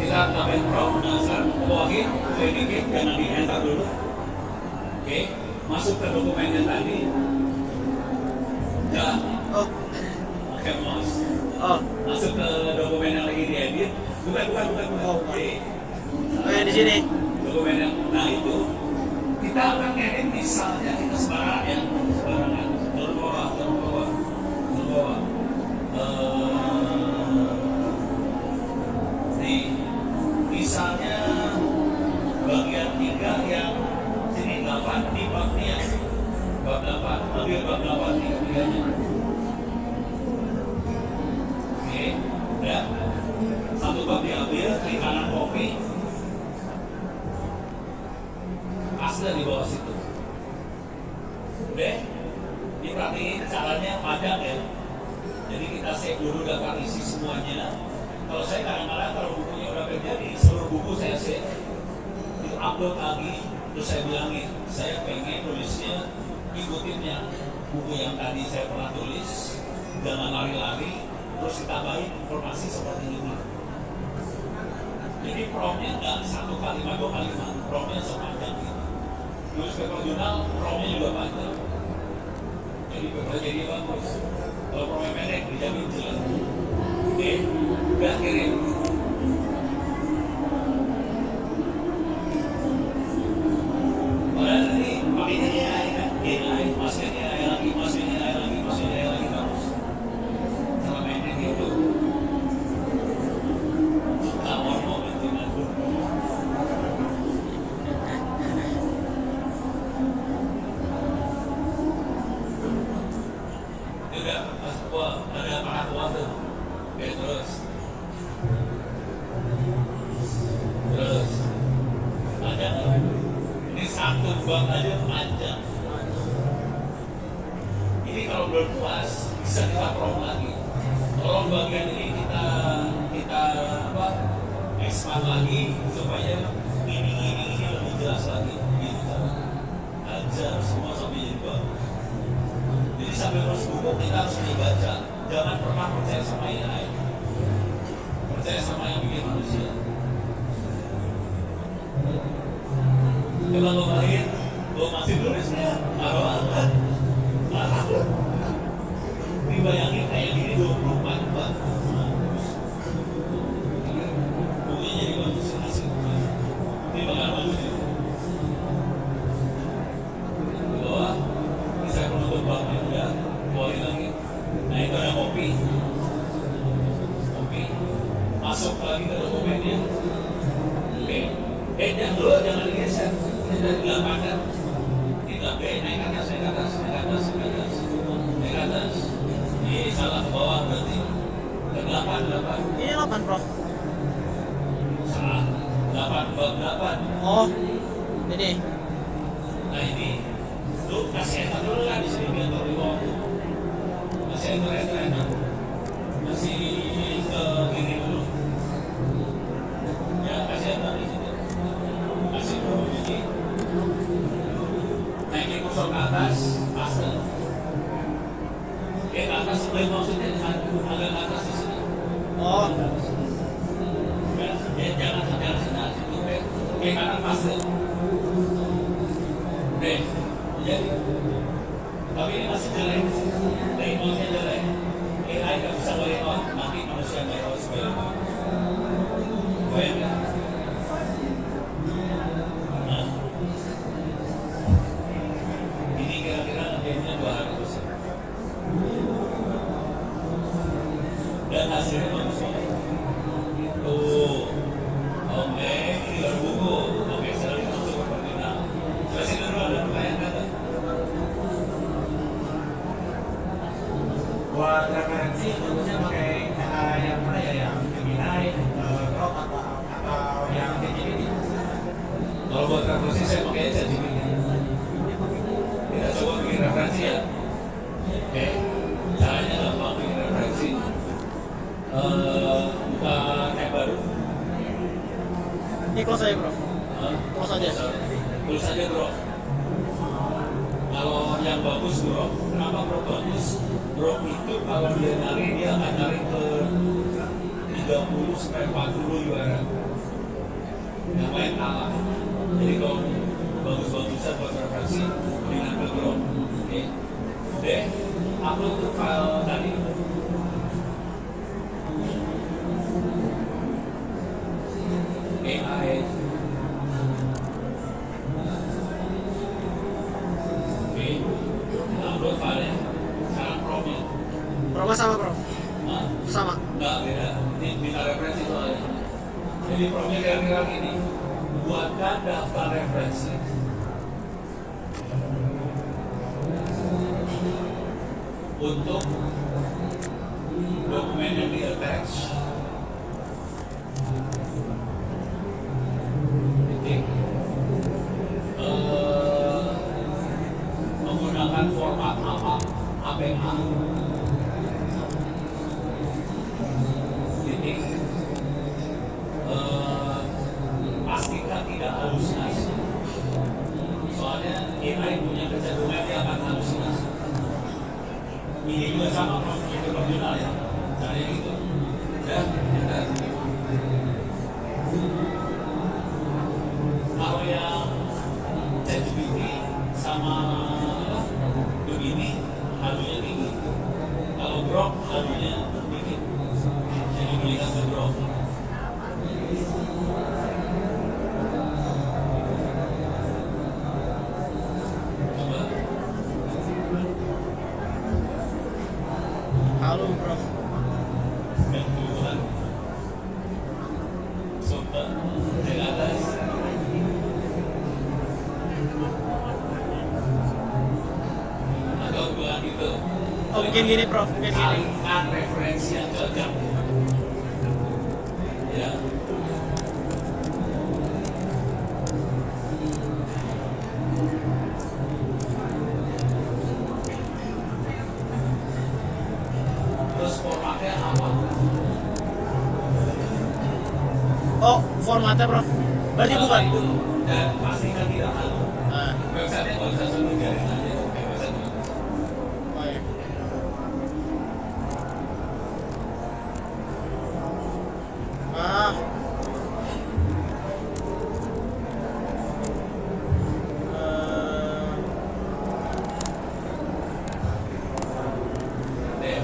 Kita tambahin prompt, nah sekarang bawahin, dikit, jangan di enter dulu, oke? Masuk ke dokumen yang tadi, ya, Oh. pakai mouse, Oh. masuk ke dokumen yang lagi diedit, bukan, Oh. oke? Oh ya di sini. Dokumen yang, nah itu, kita akan edit misalnya kita sembarangan, turun bawah. Nih, misalnya bagian 3 yang sini 8 di babnya, bab 8, ambil bab 8 tiga-tiganya. Oke, udah. Satu bab diambil, klik kanan copy, paste di bawah situ. Udah, diperhatiin caranya panjang ya. Jadi kita save dulu daftar isi semuanya. Kalau saya kadang-kadang kalau bukunya udah terjadi, seluruh buku saya save, itu upload lagi, terus saya bilangin, saya pengen tulisnya ikutin yang buku yang tadi saya pernah tulis, jangan lari-lari, terus ditambahin informasi seperti ini. Jadi promptnya nggak 1 kalimat 2 kalimat, promptnya sepanjang gitu. Tulis paper jurnal, promptnya juga panjang. Jadi paper jadi bagus. Kalau promptnya pendek, dijamin jelek. Oke, udah kirim. Padahal tadi pakainya AI kan? AI, masukin AI lagi, masukin AI lagi, masukin AI lagi terus. Sama pendek gitu. Nggak mau dengan udah, wah, ada aparat tuh. Oke, terus panjang nggak? Ini satu bab aja panjang. Ini kalau belum puas bisa kita prompt lagi. Tolong bagian ini kita apa? Expand lagi supaya ini lebih jelas lagi. Gitu cara. Ajar semua sampai jadi bagus. Jadi sampai terus buku kita harus dibaca. Jangan pernah percaya sama AI. Percaya sama yang bikin manusia. Coba lo main, lo masih tulisnya, taruh angkat. Dibayangin kayak gini 24 bab. Bukunya jadi bagus asik. Ini bakal bagus ya. Di bawah, ini saya penutup babnya udah, keluarin lagi. Nah itu ada kopi, masuk lagi ke dokumennya. Oke, jangan dulu, jangan digeser. Ini dari 8 kan. Kita naik ke atas. Ini salah ke bawah berarti. Ke 8. Ini 8 Prof. Salah. 8 bab 8. Oh. Ini. Nah ini, lu kasih enter dulu kan di sini biar di bawah. Masih enter. Masih ke kiri dulu. Ya, kasih enter di sini. Kasih dulu ini. Naikin kursor ke atas, paste. Ke atas sebelum maksudnya agak ke atas di sini. Oh. Jangan sana, situ ke kanan paste. Deh, jadi. Tapi ini masih jelek. Layoutnya jelek. AI nggak bisa layout, nanti manusia layout sebenarnya. Bayangkan. Nah, ini kira-kira ngerjainnya 2 hari terus. Dan hasilnya bagus banget. Tuh, oke, ini baru buku. Oke, sekarang kita masuk ke pertanyaan. Jelasin dulu ada pertanyaan kata. Buat referensi bagusnya pakai yang mana ya, yang Gemini, Grok atau yang ChatGPT. Kalau buat referensi saya pakai ChatGPT. Kita coba bikin referensi ya. Oke, caranya gampang bikin referensi. Buka tab baru. Ini close aja Prof. Close aja. Tulis aja bro. Kalau yang bagus bro, kenapa bro bagus? Bro itu kalau dia narik, dia akan narik ke 30 sampai 40 juara. Yang lain kalah. Jadi kalau bagus-bagusan buat referensi dengan ke bro. Oke. Deh, upload ke file tadi. AI. Oke, upload filenya. Sekarang promnya. Berapa sama Prof? Hah? Sama. Enggak beda. Ini minta referensi soalnya. Jadi promnya kira-kira gini. Buatkan daftar referensi. Untuk dokumen yang di attach. Titik. Menggunakan format apa? APA. Titik. Pastikan tidak halusinasi. Soalnya AI punya kecenderungan dia akan halusinasi. Ini juga sama itu jurnal ya. Caranya gitu. Dan kalau yang ChatGPT sama begini halunya tinggi. Kalau Grok halunya dikit. Jadi melihat ke Grok. Coba. Halo Prof. Yang duluan. Sumpah. Dari atas. Atau bukan gitu. Oh mungkin gini Prof, mungkin gini. Carikan referensi yang cocok. Ya. Terus formatnya apa? Oh formatnya Prof. Berarti bukan. Itu. Dan pastikan tidak halu. Ah, Website-nya nggak usah sebut garis aja. Kayak website bagus. oh ya. Ah. Deh.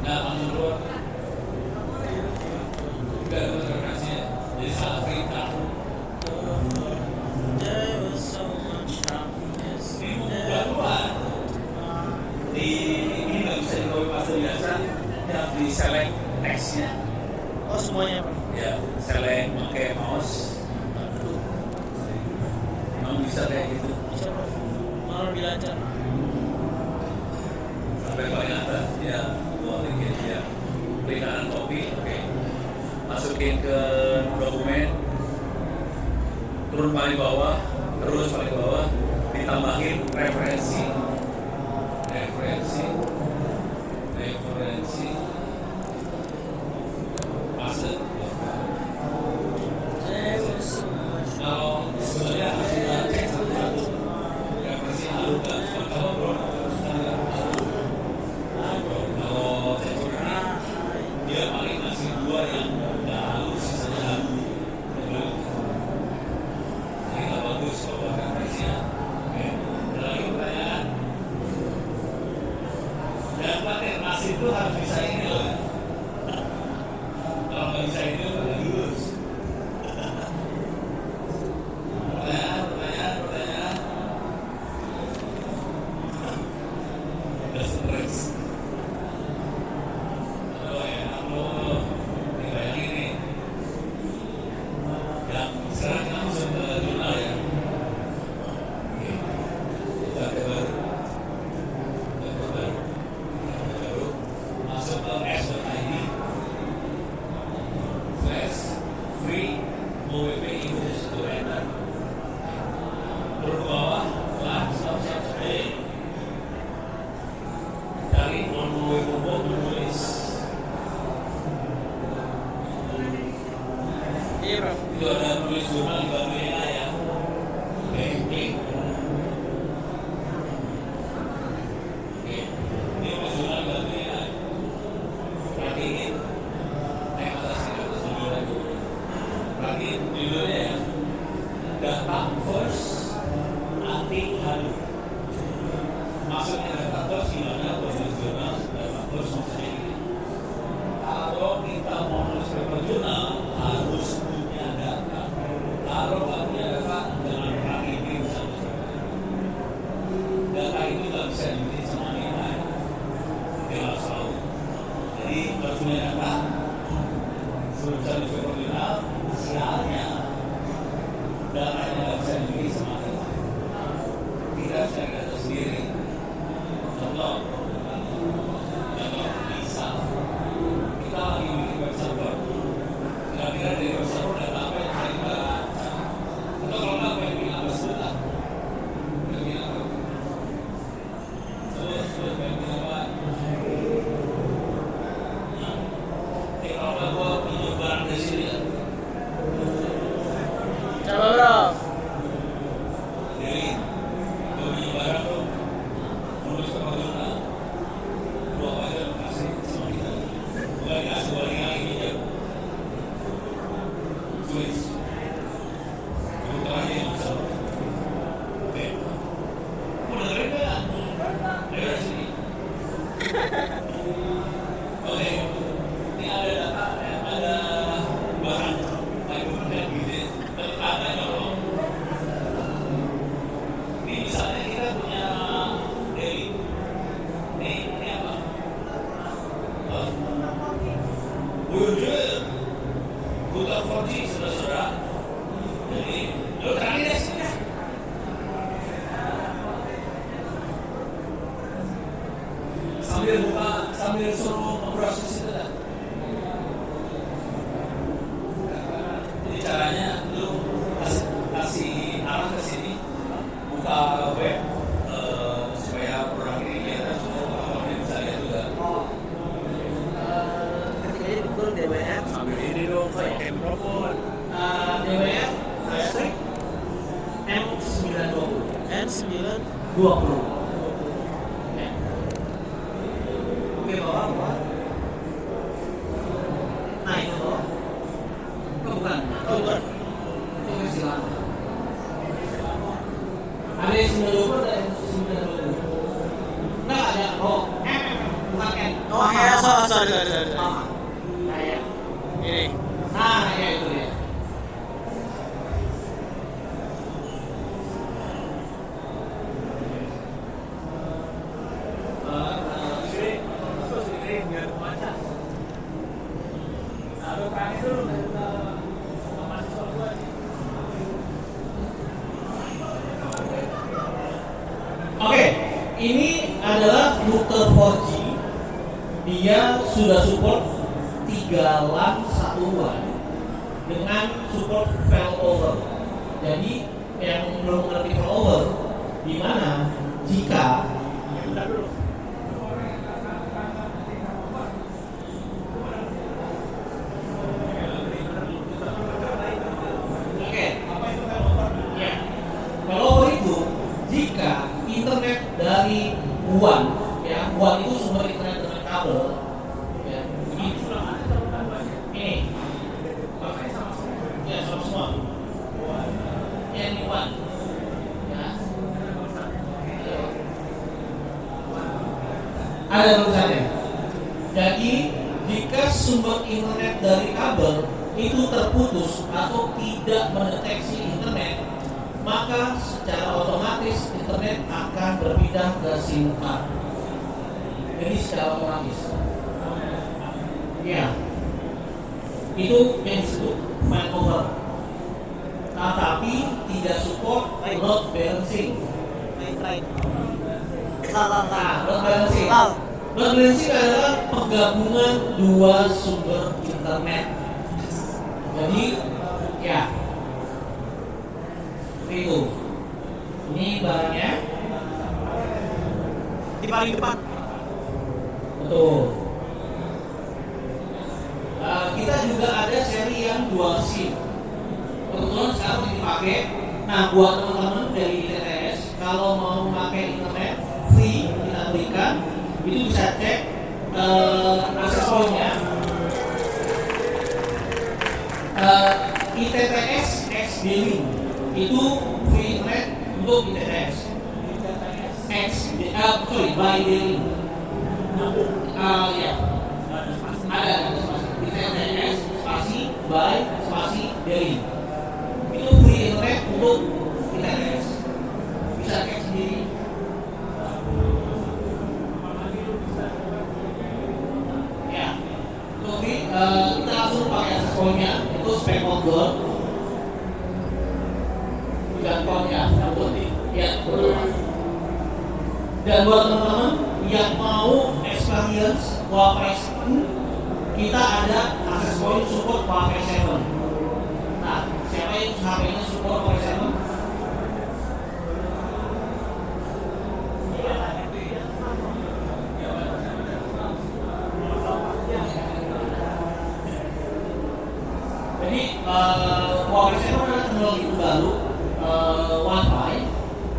Nah, langsung keluar. Udah ada referensinya. Jadi salah perintah. There was so much happiness. Ini buku baruan. Ini nggak bisa di copy paste biasa. Dia harus di select teksnya. Oh semuanya Prof. Ya, select pakai mouse. Memang bisa kayak gitu. Bisa Prof. Malah lebih lancar. Sampai paling atas. Ya, gua klik ya. Klik kanan copy. Oke. Masukin ke dokumen. Turun paling bawah. Terus paling bawah. Ditambahin referensi. Referensi. Paste. There was so much. Kalau sebenarnya harus kita cek satu-satu. Referensi halu kan? Kalau bro, kalau cek dia paling ngasih dua yang nggak halus, sisanya halu. Ini nggak bagus kalau buat referensinya. Oke, ada lagi pertanyaan? Dan paten masih itu harus bisa ini loh. Kalau nggak bisa ini nggak lulus. Pertanyaan. Udah stres. Halo ya, halo. Ini bayangin nih. Ya, sekarang kita masuk ke jurnal ya. Oke. Kita ke baru. Masuk ke Maksudnya data terus gimana jurnal terus maksudnya ini. Kalau kita mau nulis paper jurnal harus punya data. Kalau nggak punya data jangan pernah kirim sama sekali. Data itu nggak bisa dibikin sama nilai. Dia harus tahu. Jadi harus punya data. Sebelum bisa nulis paper jurnal, sialnya datanya nggak bisa dibikin sama nilai. Kita harus cari data sendiri. Contoh bisa kita lagi bikin web server, kira-kira dari web server data apa yang saya kita baca, atau kalau nggak pengen apa sebentar, pengen apa, terus pengen apa, kalau nggak gua pinjam barang dari sini ya, Coba bro. dari gua pinjam barang tuh, nulis ke jurnal. Bahwa ada kasih sama kita, bukan dikasih balik lagi pinjam, tulis, bukan aja yang bisa. Oke, mau dengerin nggak? Dengar sini. Oke, ini ada data, ada bahan, dan gitu, ada nyolong. Ini misalnya kita punya daily. Ini apa? Bujur, buka 4G saudara-saudara. Jadi, lo terakhir ya sini dah. Sambil buka, sambil suruh memproses itu dah. Jadi caranya lo kasih arah ke sini, buka web supaya produk ini kelihatan semua orang bisa lihat juga. Ketika ini Google DWF. Sambil ini dong, saya kayak mikrofon. DWF hashtag M920. N9 20. Oke bawah bawah. Nah itu bawah. Oh, bukan. bukan. Itu versi lama. Ada yang 920 ada yang 920. Enggak ada. Oh, bukan N. Oh iya, sorry. Ah. Nah ya. Ini. Nah ya itu dia. Oke, ini adalah router 4G. Dia sudah support 3 LAN 1 WAN dengan support failover. Jadi yang belum mengerti failover, di mana jika Oke, apa itu failover? Ya, failover itu jika internet dari WAN, ya WAN itu sumber internet dengan kabel, ya ini, ya sama semua, ya ini WAN, ya, ada tulisannya. Jadi jika sumber internet dari kabel itu terputus atau tidak mendeteksi internet, maka secara otomatis internet akan berpindah ke SIM card. Jadi secara otomatis. Ya, itu yang disebut failover. Tetapi tidak support load balancing. Lain. Salah. Load balancing. Salah. Load balancing adalah penggabungan dua sumber internet. Jadi, ya, seperti itu. Ini barangnya. Di paling depan. Betul. Kita juga ada seri yang dual SIM. Kebetulan sekarang dipakai. Nah, buat teman-teman dari ITTS, kalau mau pakai internet free kita berikan, itu bisa cek akses poinnya. ITTS X Billing itu free internet untuk ITTS. X by Delhi. Ya, ada TTS spasi by spasi Delhi. Itu free internet untuk TTS. Bisa cek sendiri. Ya, untuk free, kita langsung pakai akses point-nya itu spek outdoor. Dan ya, betul. Ya, betul. Dan buat teman-teman yang mau experience Huawei 7, kita ada akses point support Huawei 7. Nah, siapa yang HP-nya support Huawei 7? Jadi Huawei 7 adalah teknologi baru Wi-Fi.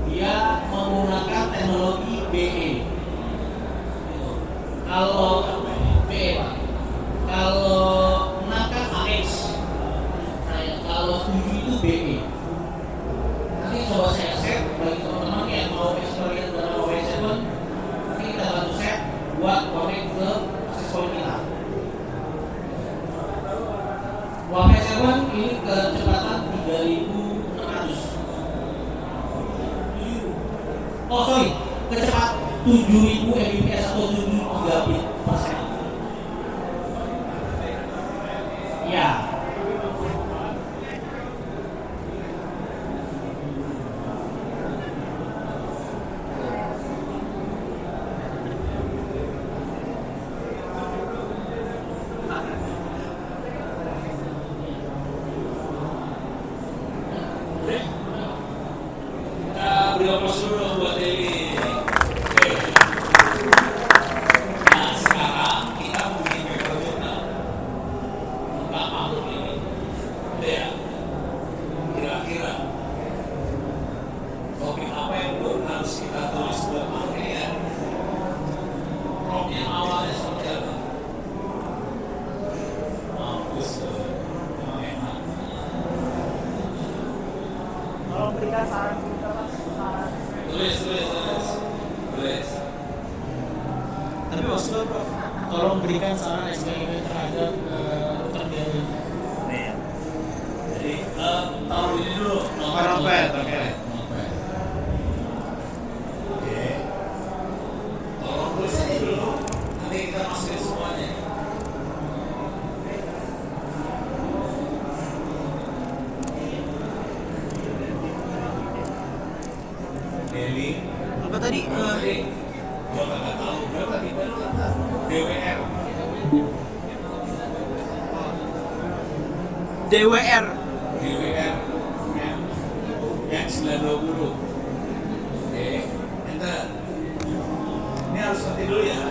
Dia menggunakan teknologi BE. Kalau BE, Pak. Kalau 6 kan AX. Nah, kalau 7 itu BE. Nanti coba saya set bagi teman-teman yang mau experience dengan Huawei 7. Nanti kita bantu set buat connect ke akses point kita. Huawei 7 ini kecepatan 3600. Oh sorry, kecepatan 7000 Mbps atau 7 gigabit per second. Ya. Kita beri aplaus dulu buat Deli. Oke. Nah, sekarang kita bikin paper jurnal. Nggak makhluk ini. Udah ya? Kira-kira topik apa yang harus kita tulis buat materi? Promnya awalnya seperti apa? Mampus tuh. Enak. Tolong berikan saran kita, Mas. Saran. Tulis. Tapi maksudnya Prof, tolong berikan saran eksperimen terhadap router Delhi. Nih. Jadi taruh ini dulu. Notepad, oke. Oke. Tolong tulis ini dulu. Nanti kita masukin semuanya. Deli. Apa tadi? Tadi gua nggak tahu berapa kita DWR. DWR. DWR yang 920. Oke, enter. Ini harus ngerti dulu ya.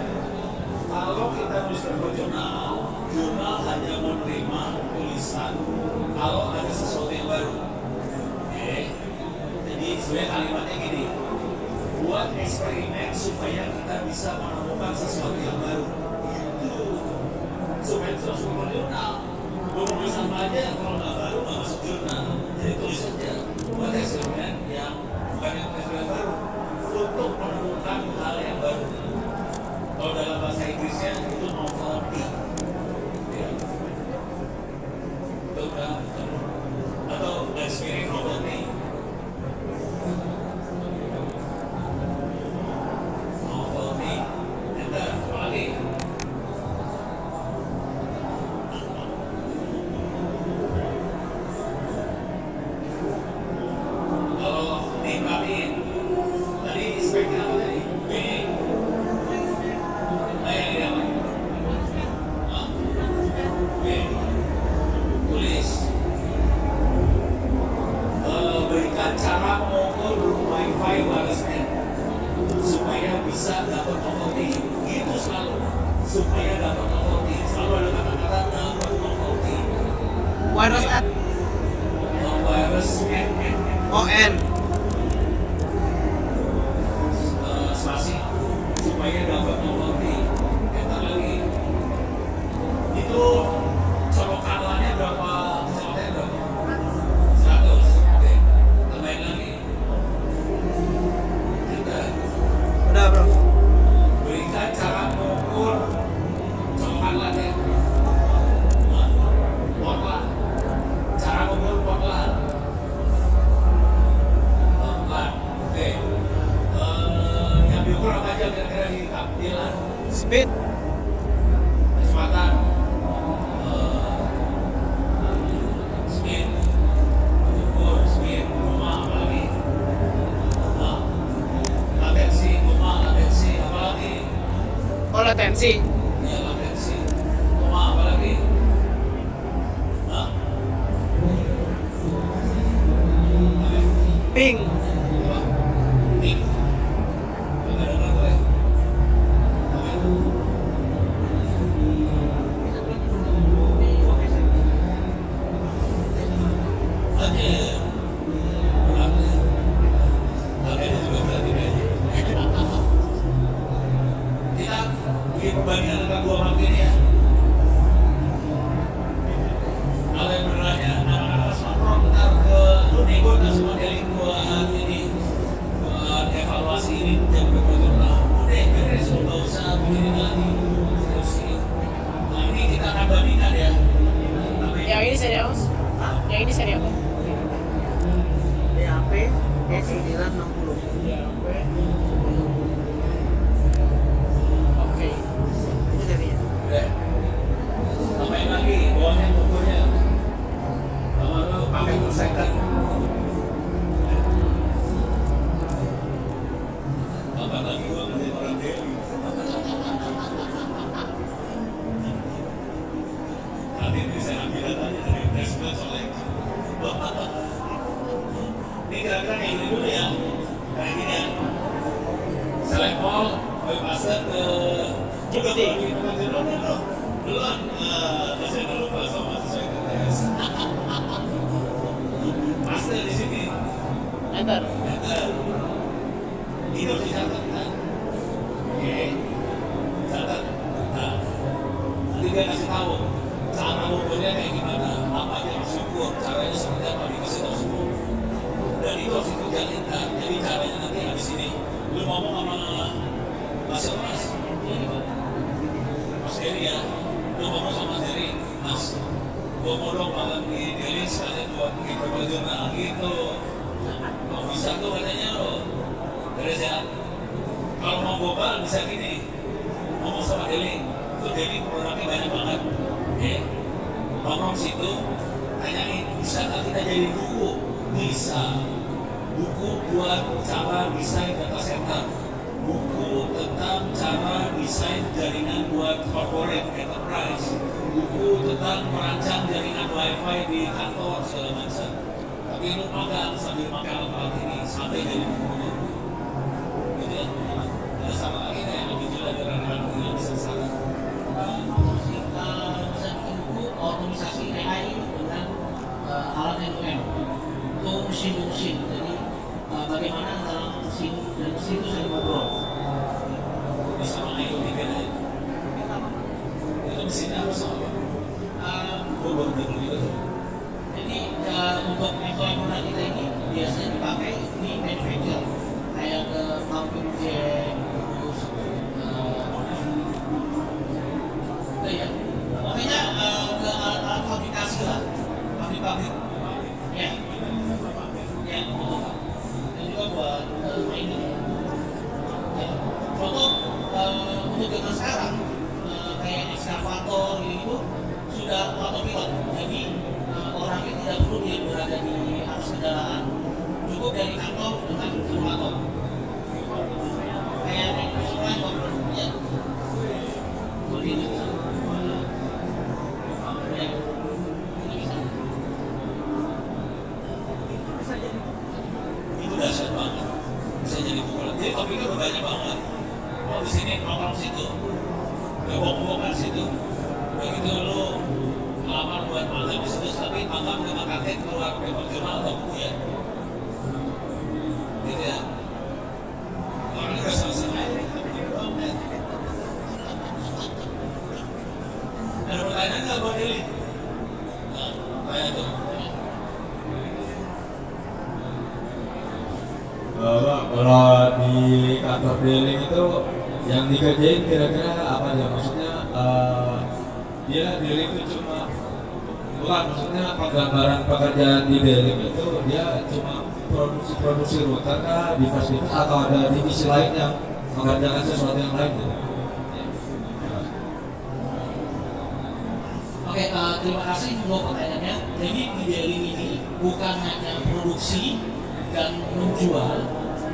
Kalau kita nulis jurnal, jurnal hanya menerima tulisan kalau ada sesuatu yang baru. Oke, jadi sebenarnya kalimatnya gini. Buat eksperimen supaya kita bisa menemukan sesuatu yang baru. Itu supaya bisa masuk ke jurnal. Gue nulis apa aja kalau nggak baru nggak masuk jurnal. Jadi tulis aja buat eksperimen yang bukan yang eksperimen baru untuk menemukan hal yang baru. Kalau dalam bahasa Inggrisnya itu novelty. Ya. Itu kan atau experience novelty. Novelty. Enter. Apa lagi? Kalau nikmatin tadi speknya apa tadi? B. Yang ini apa? Hah? B. Tulis. Berikan cara mengukur Wi-Fi wireless net supaya bisa dapat novelty. Itu selalu supaya dapat novelty. Selalu ada kata-kata dapat novelty. Wireless at Wireless net. ON. Spasi supaya dapat novelty. Enter lagi. Itu colokannya berapa? Colokannya berapa? 100. Oke. Tambahin lagi. Enter. kira-kira di tampilan Speed. kecepatan, speed, ukur, speed, rumah, apa lagi? Latensi, rumah, latensi, apa lagi? Oh, latensi. Ya, latensi, rumah, apa lagi? Ping. Nih, nggak ada gue. Kita bikin perbandingan antara dua mark ini ya. Kalau yang benerannya anak-anak smart pro ntar ke nego dan semua dealing buat ini, buat evaluasi ini yang berkontrol. Udah beres, nggak usah bikin lagi. Terus ini. Nah ini kita akan bandingkan ya. Yang ini seri apa? Yang ini seri apa? DAP E960. Oke. Itu serinya. Udah. Tambahin lagi bawahnya ukurnya. Sama lu pakai per second. Tambah lagi gua ngerti orang daily. Nanti bisa ambil datanya dari dashboard soalnya. Ini kira-kira kayak gini dulu ya. Kayak gini ya. Select all, bypasser ke GPT. Duluan, saya udah lupa sama sesuai tes. Master di sini. Enter. Enter. Ini harus dicatat kan? Oke. Catat. Nah, nanti dia kasih tahu cara ngukurnya kayak gimana, apa yang harus diukur, caranya seperti apa, dikasih tahu semua. Dan itu harus dikerjain kan? Jadi caranya nanti habis ini lu ngomong sama Mas Mas, Mas Dery ya, lu ngomong sama Mas Dery, Mas, gua mau dong malam di Dery sekalian buat bikin berbagai jurnal gitu. Mau bisa tuh katanya lo, beres ya. Kalau mau global bisa gini, ngomong sama Dery, tuh Dery produknya banyak banget, oke? Ngomong situ, tanyain, bisa nggak kita jadi buku? Bisa. Buku buat cara desain data center, buku tentang cara desain jaringan buat corporate enterprise, buku tentang merancang jaringan wifi di kantor segala macam. Tapi lu magang sambil pakai alat ini sampai jadi buku. Gitu ya. Ada sama lagi kayak lebih jelas dari anak-anak yang bisa salah. Bisa bikin buku otomatisasi AI dengan alat end-to-end untuk mesin-mesin. Jadi bagaimana antara mesin dan mesin itu saling ngobrol. Bisa main di beda. Itu mesinnya harus apa? Gua baru dengar gitu. Jadi untuk metode kita ini biasanya dipakai di manufacture kayak ke pabrik jet, terus ya makanya ke alat fabrikasi lah, pabrik-pabrik ya dan juga buat mining ya. Contoh untuk zaman sekarang kayak ekskavator gitu sudah autopilot, jadi orangnya tidak perlu dia berada di atas kendaraan, cukup dari kantor dengan simulator kayak simulator ya seperti itu. Ya, itu bisa. Itu dahsyat banget, bisa jadi pukulan. Jadi topiknya udah banyak banget. Mau di sini nongkrong situ, bongkar situ. Begitu lu ngelamar buat magang di situ, tapi magang dengan kakek keluar paper jurnal atau buku ya. Gitu ya. Orang udah sama-sama aja. Ada pertanyaan nggak buat Dili? Nah, tanya tuh. Kalau di kantor dealing itu yang dikerjain kira-kira apa ya, maksudnya dia dealing itu cuma bukan, maksudnya penggambaran pekerjaan di dealing itu dia cuma produksi router kah, device atau ada divisi lain yang mengerjakan sesuatu yang lain gitu. Oke, terima kasih untuk pertanyaannya. Jadi di Daring ini bukan hanya produksi dan menjual,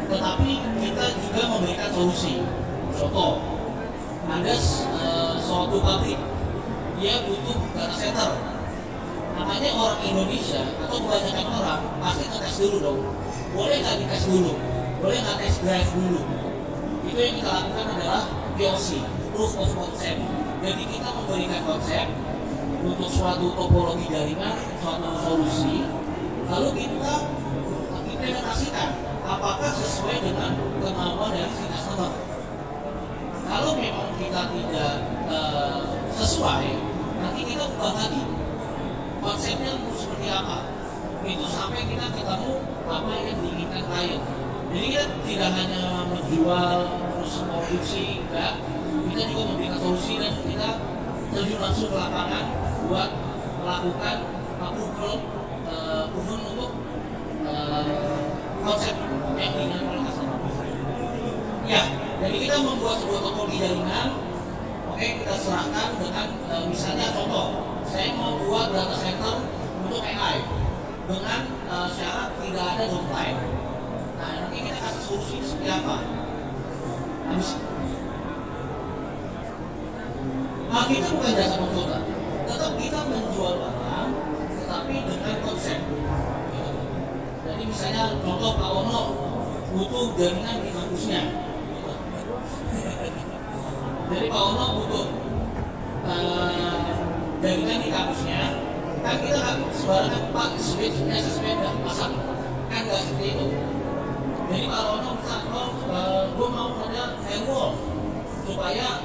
tetapi kita juga memberikan solusi. Contoh, ada suatu pabrik, dia butuh data center. Namanya orang Indonesia atau kebanyakan orang pasti ngetes dulu dong. Boleh nggak dites dulu? Boleh nggak tes drive dulu? Itu yang kita lakukan adalah POC, Proof of Concept. Jadi kita memberikan konsep untuk suatu topologi jaringan, suatu solusi, lalu kita implementasikan apakah sesuai dengan kemauan dari si customer. Kalau memang kita tidak sesuai, nanti kita ubah lagi konsepnya seperti apa. Itu sampai kita ketemu apa yang diinginkan klien. Jadi kita tidak hanya menjual terus produksi, enggak. Kita juga memberikan solusi dan kita terjun langsung ke lapangan buat melakukan approval untuk konsep yang diinginkan oleh customer. Ya, jadi kita membuat sebuah topologi jaringan. Oke, kita serahkan dengan misalnya contoh, saya mau buat data center untuk AI dengan syarat tidak ada downtime. Nah, nanti kita kasih solusi seperti apa? Habis. Nah, kita bukan jasa konsultan, tetap kita menjual barang, tetapi dengan konsep. Jadi misalnya contoh Pak Ono butuh jaringan di kampusnya. Jadi Pak Ono butuh jaringan di kampusnya, kan kita kan sembarangan Pak switchnya sepeda pasang, kan nggak seperti itu. Jadi Pak Ono bisa, gue mau ada firewall supaya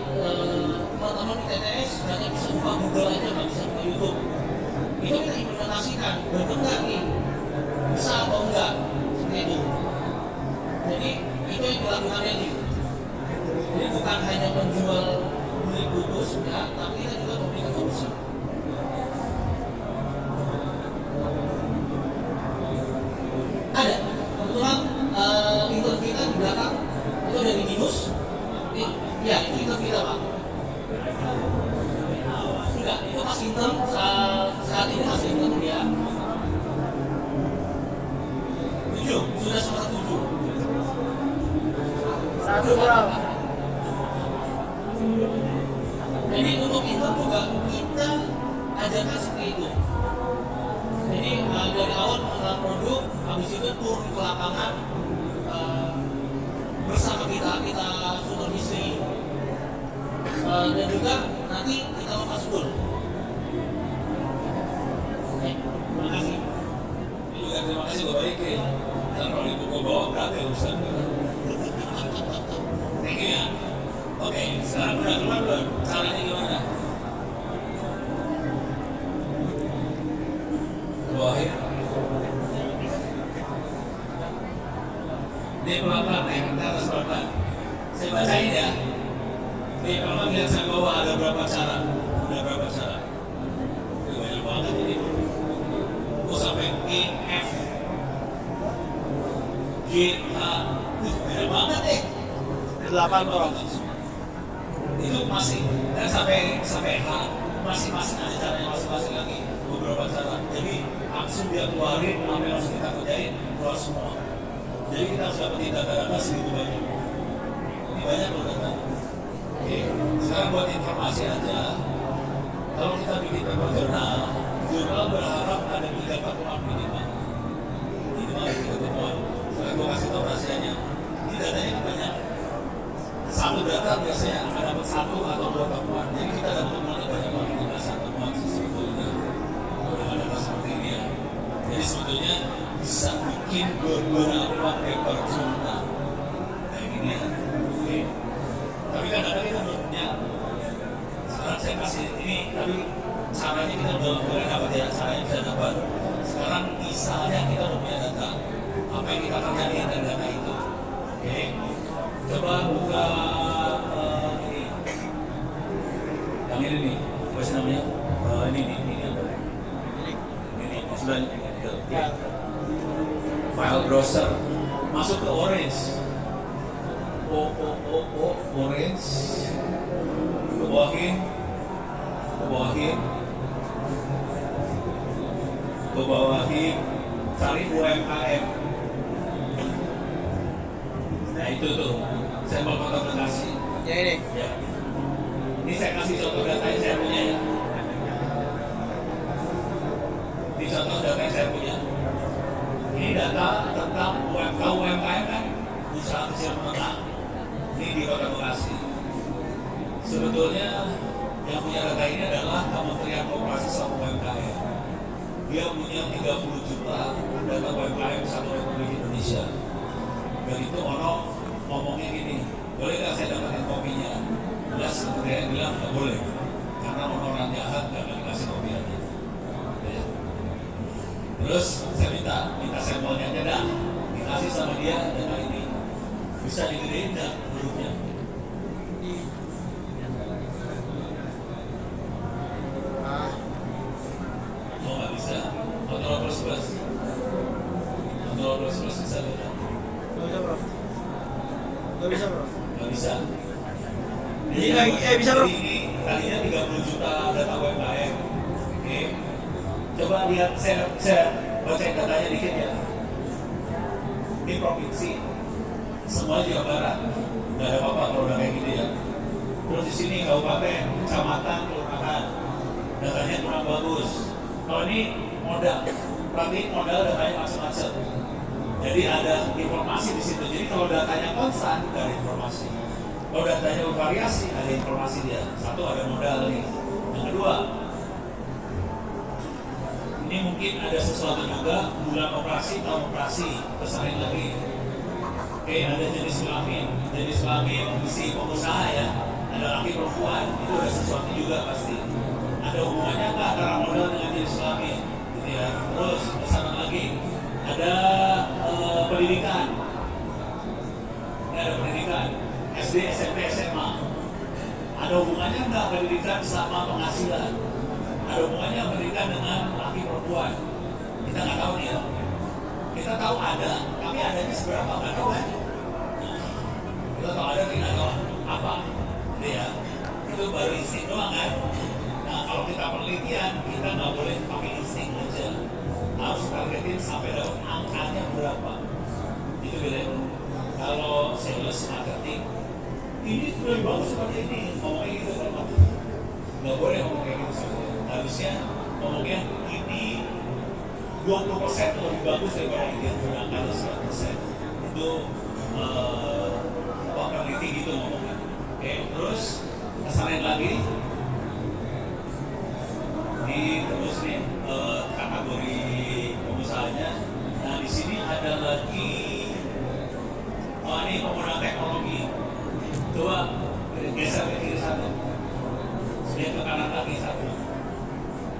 teman-teman di TTS hanya bisa buka Google aja, nggak bisa buka YouTube. Itu kita implementasikan, betul nggak nih? Bisa atau enggak? Seperti itu. Jadi itu yang dilakukan ini. Jadi bukan hanya menjual beli putus, ya, tapi kita juga memberikan solusi. Ada, kebetulan intern kita di belakang itu dari Binus. Ya, itu intern kita Pak. Enggak, itu Mas intern saat ini masih intern dia. 7, sudah semester 7. Satu bro. Jadi untuk itu juga kita ajarkan seperti itu. Jadi dari awal mengenal produk, habis itu turun ke lapangan bersama kita supervisi dan juga nanti kita lepas full. Terima kasih. Juga terima kasih Bapak Ike. Dan kalau ibu mau bawa berapa ya urusan? Thank you ya. Oke, sekarang udah keluar belum? Caranya gimana? Keluarin. Ini pelan-pelan ya, kita atas pelan-pelan. Saya bacain ya. Nih, kalau lihat saya bawa ada berapa cara? Ada berapa cara? Ini banyak banget ini. Gue sampai E, F, G, H. Banyak banget deh. 8 bro. Itu masih dan sampai H masing-masing ada caranya masing-masing lagi beberapa cara. Jadi langsung dia keluarin apa yang harus kita kerjain, keluar semua. Jadi kita harus dapetin data-data segitu banyak. Ini banyak loh data. Oke, sekarang buat informasi aja. Kalau kita bikin paper jurnal berharap ada 3 temuan minimal. Minimal 3 temuan. Sekarang gue kasih tau rahasianya. Ini datanya banyak. Satu data biasanya akan dapat 1 atau 2 temuan. Jadi kita dapat temuan banyak banget, 1 temuan sebetulnya. Dengan data seperti ini ya. Jadi sebetulnya bisa bikin beberapa paper jurnal. Kayak gini ya. Oke. Tapi kadang-kadang kita belum punya. Sekarang saya kasih ini, tapi caranya kita belum dapat ya. Caranya bisa dapat. Sekarang misalnya kita udah punya data. Apa yang kita kerjain dari data itu. Oke. Coba buka ini. Yang ini nih, apa sih namanya? Ini apa? Ini sebenarnya itu. File browser masuk ke Orange. Kebawahin, cari UMKM. Nah itu tuh, sampel kota Bekasi. Ya ini. Ya. Ini saya kasih contoh data yang saya punya ya. Ini contoh data yang saya punya. Ini data tentang UMKM kan, usaha kecil menengah. Ini di kota Bekasi. Sebetulnya yang punya data ini adalah Kementerian Koperasi sama UMKM. Dia punya 30 juta data UMKM satu Republik Indonesia. Dan itu orang ngomongnya gini, boleh nggak saya dapetin kopinya? Jelas kementerian bilang nggak boleh, karena orang jahat nggak akan dikasih kopinya. Ya. Terus saya minta sampelnya aja dah, dikasih sama dia data ini. Bisa digedein nggak hurufnya? Oh nggak bisa. Kontrol plus bisa nggak? Gak bisa bro. Gak bisa bro. Nggak bisa. Bisa bro. Ini tadinya 30 juta data UMKM. Oke. Coba lihat, saya bacain datanya dikit ya. Ini provinsi, semua Jawa Barat. Nggak ada apa-apa kalau udah kayak gitu ya. Terus di sini kabupaten, kecamatan, kelurahan. Datanya kurang bagus. Kalau ini modal, berarti modal datanya macam-macam. Jadi ada informasi di situ. Jadi kalau datanya konstan, nggak ada informasi. Kalau datanya bervariasi, ada informasi dia. Satu, ada modal nih. Yang kedua, ini mungkin ada sesuatu juga, bulan operasi, tahun operasi, kesahin lagi. Oke, ada jenis kelamin si pengusaha ya, ada laki perempuan, itu ada sesuatu juga pasti. Ada hubungannya nggak antara modal dengan jenis kelamin, gitu ya. Terus kesana lagi, ada pendidikan. Ini ada pendidikan, SD, SMP, SMA. Ada hubungannya nggak pendidikan sama penghasilan? Ada hubungannya pendidikan dengan laki perempuan? Kita nggak tahu nih ya. Kita tahu ada, tapi adanya seberapa nggak tahu kan? Kita tahu ada, tapi nggak tahu apa. Gitu ya. Itu baru insting doang kan? Nah kalau kita penelitian, kita nggak boleh pakai insting aja. Harus targetin sampai dapat angkanya berapa. Itu bedanya. Kalau sales marketing, ini lebih bagus seperti ini. Ngomongnya gitu kan? Nggak boleh ngomong kayak gitu sebenarnya. Harusnya ngomongnya ini 20% lebih bagus daripada ini yang berangkat 100%. Itu peneliti gitu ngomongnya. Oke, terus kesalahan lagi di terus nih kategori pengusahanya. Nah di sini ada lagi ini penggunaan teknologi. Coba geser ke kiri satu, lihat ke kanan lagi satu.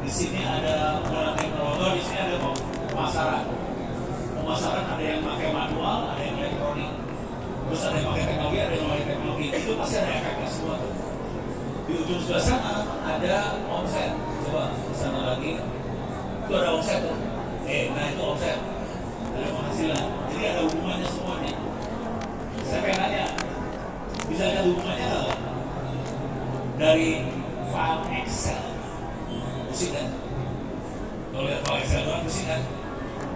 Di sini ada penggunaan teknologi, di sini ada pemasaran. Pemasaran ada yang pakai manual, ada yang elektronik. Terus ada yang pakai teknologi, ada yang pakai teknologi. Itu pasti ada efeknya semua tuh. Di ujung sebelah sana ada omset. Coba di sana lagi, itu ada omset tuh. Nah itu omset. Ada penghasilan. Jadi ada hubungannya semuanya. Saya pengen nanya, bisa ada hubungannya nggak? Dari file Excel. Pusing kan? Kalau lihat file Excel doang pusing kan?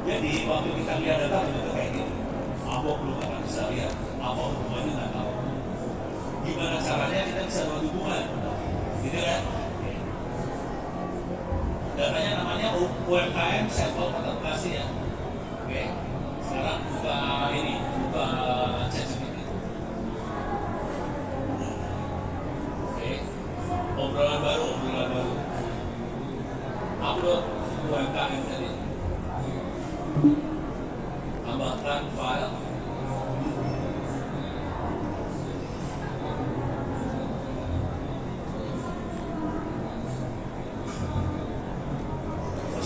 Jadi waktu kita lihat data betul kayak gini. Apa belum akan bisa lihat? Apa hubungannya nggak tahu. Gimana caranya kita bisa buat hubungan? Gitu kan? Datanya namanya UMKM sampel kota Bekasi ya. Oke. Sekarang buka ini, buka ChatGPT. Oke. Obrolan baru. Upload UMKM tadi. Tambahkan file.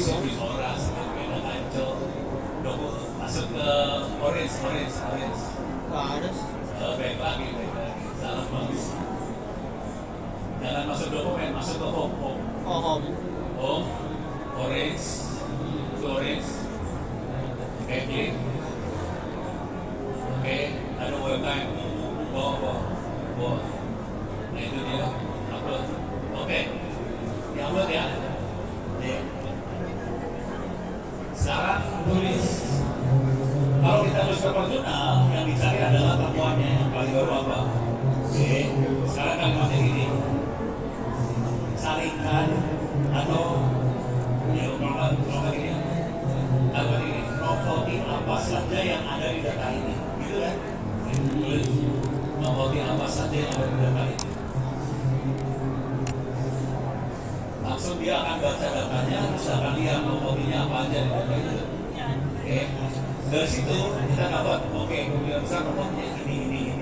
Di Moras, Beda Ancol, masuk ke orange. Gak ada. Baik lagi. Salah bagus. Jangan masuk dokumen, masuk ke home. Home. Orange. Oke, klik. Oke, ada UMKM. Bawah. Nah itu dia upload. Oke, diupload ya. Nih. Sekarang tulis. Kalau kita tulis paper jurnal, yang dicari adalah temuannya yang paling baru apa? Oke, sekarang kalimatnya gini. Saringkan atau ya kalau gini, apa ini? Novotin apa saja yang ada di data ini, gitu kan? Tulis novotin apa saja yang ada di data ini. Langsung dia akan baca datanya, terus akan lihat novotinnya apa aja di data itu. Oke, dari situ kita dapat oke, kemudian besar novotinnya ini.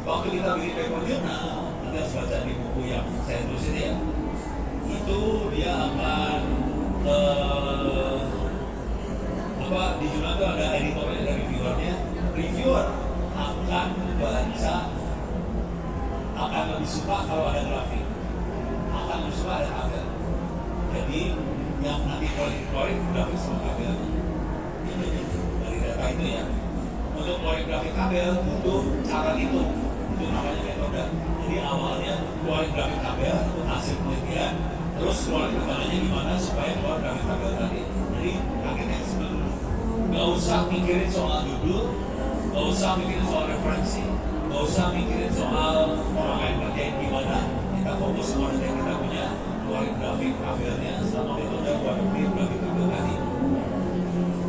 Waktu kita bikin paper jurnal, kita harus baca di buku yang saya tulis ini ya. Itu dia akan di jurnal itu ada editornya dan reviewer akan baca, akan lebih suka kalau ada grafik, akan lebih suka ada tabel. Jadi yang nanti proyek grafik sama tabel dari data itu ya. Untuk proyek grafik tabel butuh cara itu namanya metode. Jadi awalnya proyek grafik tabel itu hasil penelitian, terus proyek kembangannya gimana supaya keluar grafik tabel tadi. Jadi akhirnya sebelum nggak usah mikirin soal judul, nggak usah mikirin soal referensi, nggak usah mikirin soal orang lain kerjain gimana. Kita fokus sama yang kita punya, keluarin grafik tabelnya sama metode buat grafik tabel tadi.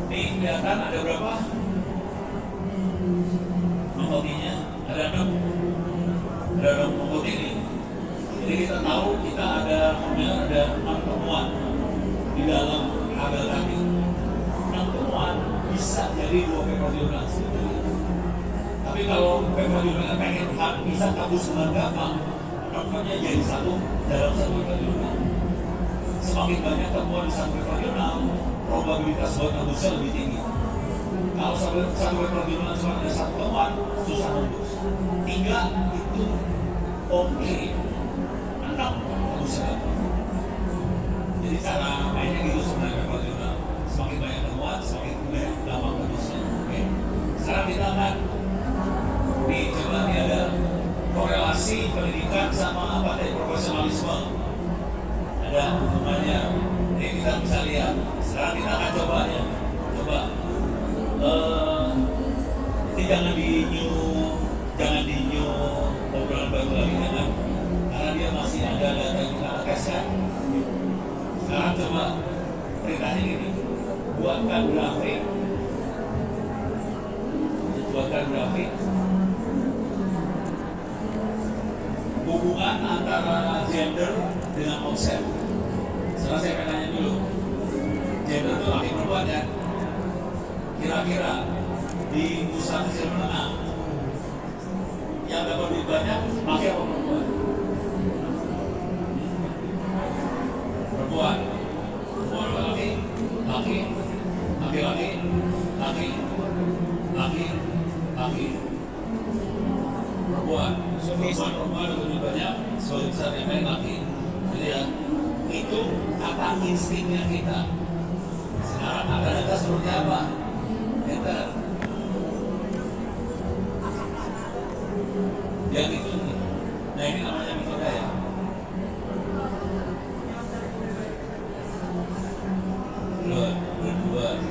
Ini kelihatan ada berapa? Novotinya ada 6 novotin ini. Jadi kita tahu kita ada 6 temuan di dalam tabel tadi. 6 temuan bisa jadi 2 paper jurnal sebetulnya. Tapi kalau paper jurnal pengen bisa kabus dengan gampang, contohnya jadi dalam satu paper jurnal. Semakin banyak temuan di satu paper jurnal, probabilitas buat kabusnya lebih tinggi. Kalau satu paper jurnal cuma ada 1 temuan, susah kabus. 3 itu oke. 6 kabusnya. Jadi cara mainnya gitu sebenarnya paper jurnal. Semakin banyak temuan, semakin banyak gampang kabusnya. Oke. Sekarang kita akan coba nih ada korelasi pendidikan sama apa tadi profesionalisme. Ada hubungannya. Ini kita bisa lihat. Sekarang kita akan coba ya. Ini jangan di new obrolan baru lagi kan? Karena dia masih ada data yang kita tes kan. Sekarang coba perintahnya gini, buatkan grafik hubungan antara gender dengan konsep. Sekarang saya akan tanya dulu, gender itu laki perempuan ya? Kira-kira di usaha kecil menengah yang dapat duit banyak laki apa perempuan? Perempuan laki perempuan lebih banyak sebagai besar yang lain laki. Jadi ya itu kata instingnya kita. Sekarang ada data seperti apa? Kita yang itu. Nah ini namanya metode ya. Berdua.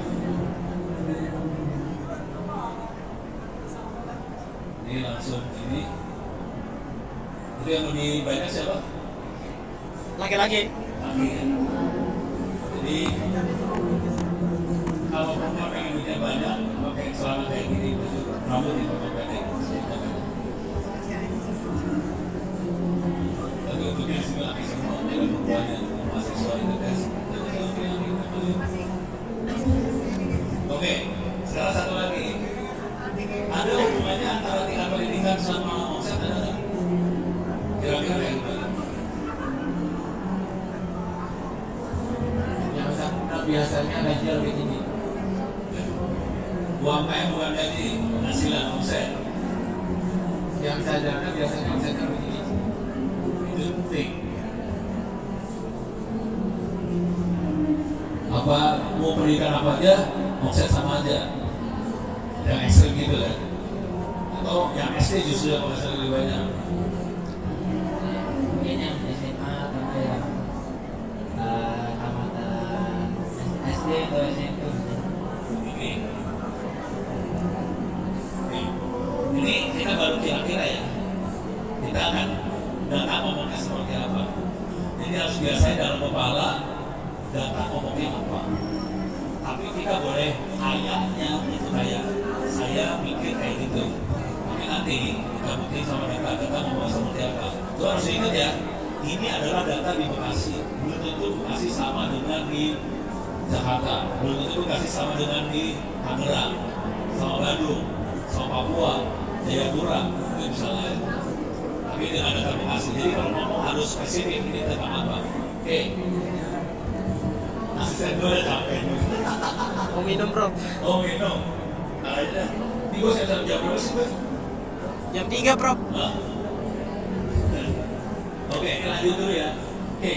Ini langsung ini. Itu yang lebih banyak siapa? Laki-laki. Laki ya. Jadi kalau perempuan pengen duitnya banyak, pakai celana kayak gini, rambut dipotong pendek. Tapi untuk yang laki semua, dia perempuannya mahasiswa itu tes. Oke, sekarang satu lagi. Ada hubungannya antara tingkat pendidikan sama omset ada nggak? Kira-kira kayak gimana? Yang biasanya gaji lebih tinggi. UMKM bukan gaji, penghasilan omset. Yang sadarnya biasanya omsetnya lebih tinggi. Itu penting. Apa mau pendidikan apa aja, omset sama aja. Yang ekstrim gitu kan? Atau yang SD justru yang penghasilan lebih banyak. harus biasanya dalam kepala data pokoknya apa. Tapi kita boleh ayatnya itu kayak saya pikir kayak gitu. Tapi nanti kita buktiin sama data ngomong seperti apa. Itu harus ingat ya. Ini adalah data di Bekasi. Belum tentu Bekasi sama dengan di Jakarta. Belum tentu Bekasi sama dengan di Tangerang, sama Bandung, sama Papua, Jayapura, itu misalnya. Tapi dengan data Bekasi. Jadi kalau ngomong harus spesifik ini tentang apa. Oke. Asisten gue udah capek. Mau minum bro? Oh minum. Nah aja. Ini gue siap jam berapa sih gue? Jam 3 bro. Hah? Oke, lanjut dulu ya. Oke,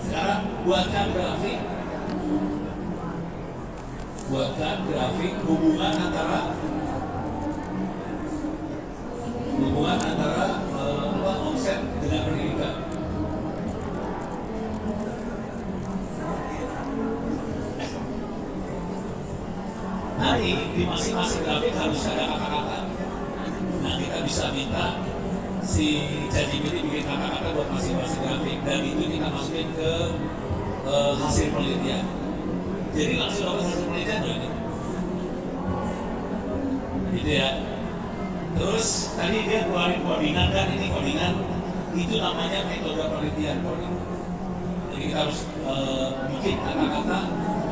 sekarang buatkan grafik hubungan antara omset dengan pendidikan. Nanti di masing-masing grafik harus ada kata-kata. Nah kita bisa minta si ChatGPT bikin kata-kata buat masing-masing grafik dan itu kita masukin ke hasil penelitian. Jadi langsung dapat hasil penelitian loh ini. Gitu ya. Terus tadi dia keluarin codingan kan, ini codingan itu namanya metode penelitian coding. Jadi kita harus bikin kata-kata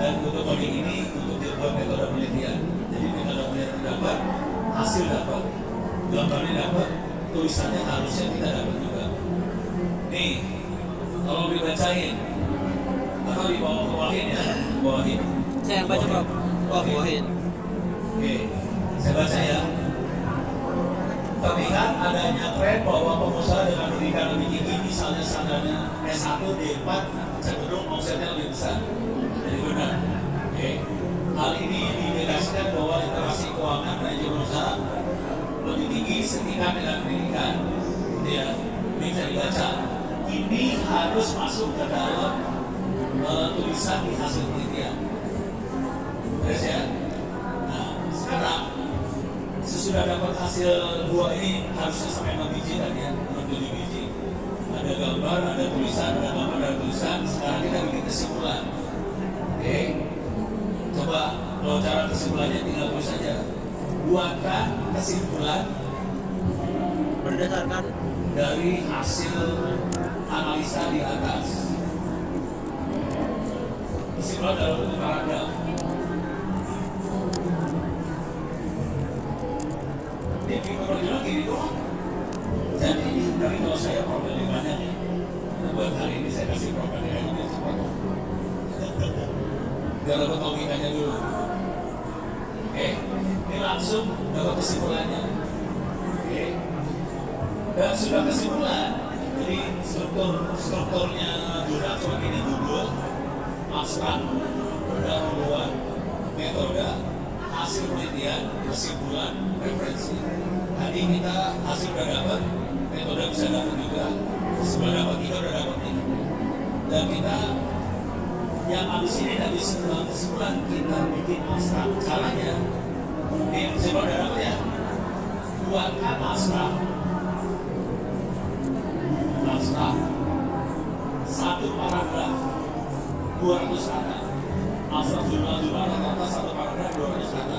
dan untuk coding ini untuk dibuat metode penelitian. Jadi metode penelitian dapat, hasil dapat, gambarnya dapat, tulisannya harusnya kita dapat juga. Nih, tolong dibacain atau dibawahin ya, bawahin. Saya yang baca bro. Oh, bawahin. Oke, saya baca ya. Terlihat adanya tren bahwa pengusaha dengan pendidikan lebih tinggi, misalnya standarnya S1, D4, cenderung omsetnya lebih besar. Jadi benar. Oke. Hal ini diindikasikan bahwa literasi keuangan manajemen usaha lebih tinggi setingkat dengan pendidikan. Gitu ya. Ini bisa dibaca. Ini harus masuk ke dalam tulisan di hasil penelitian. Terus ya. Nah, sekarang sesudah dapat hasil dua ini harusnya sampai 6 biji kan ya, 7 biji. Ada gambar, ada tulisan, ada gambar, ada tulisan. Sekarang kita bikin kesimpulan. Oke. Coba kalau cara kesimpulannya tinggal tulis saja. Buatkan kesimpulan Berdasarkan dari hasil analisa di atas. Kesimpulan dalam bentuk paragraf. Ini bikin gini doang. Jadi dari kalau saya problemnya banyak ya. Nah, buat hari ini saya kasih problemnya aja biar cepat. Biar dapat logikanya dulu. Oke, ini langsung dapat kesimpulannya. Oke, dan sudah kesimpulan. Jadi strukturnya juga cuma ini dulu, abstrak, pendahuluan, metode, hasil penelitian, kesimpulan, referensi. Tadi kita hasil udah dapat, metode bisa dapat juga, setelah dapat kita udah dapat ini. Dan kita yang habis ini dari kesimpulan kita bikin abstrak. Caranya, ini kesimpulan udah dapat ya, buatkan abstrak. Satu paragraf 200 kata. Abstrak jumlah kata satu paragraf 200 kata.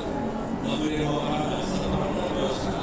Nggak boleh bawa paragraf satu paragraf 200 kata.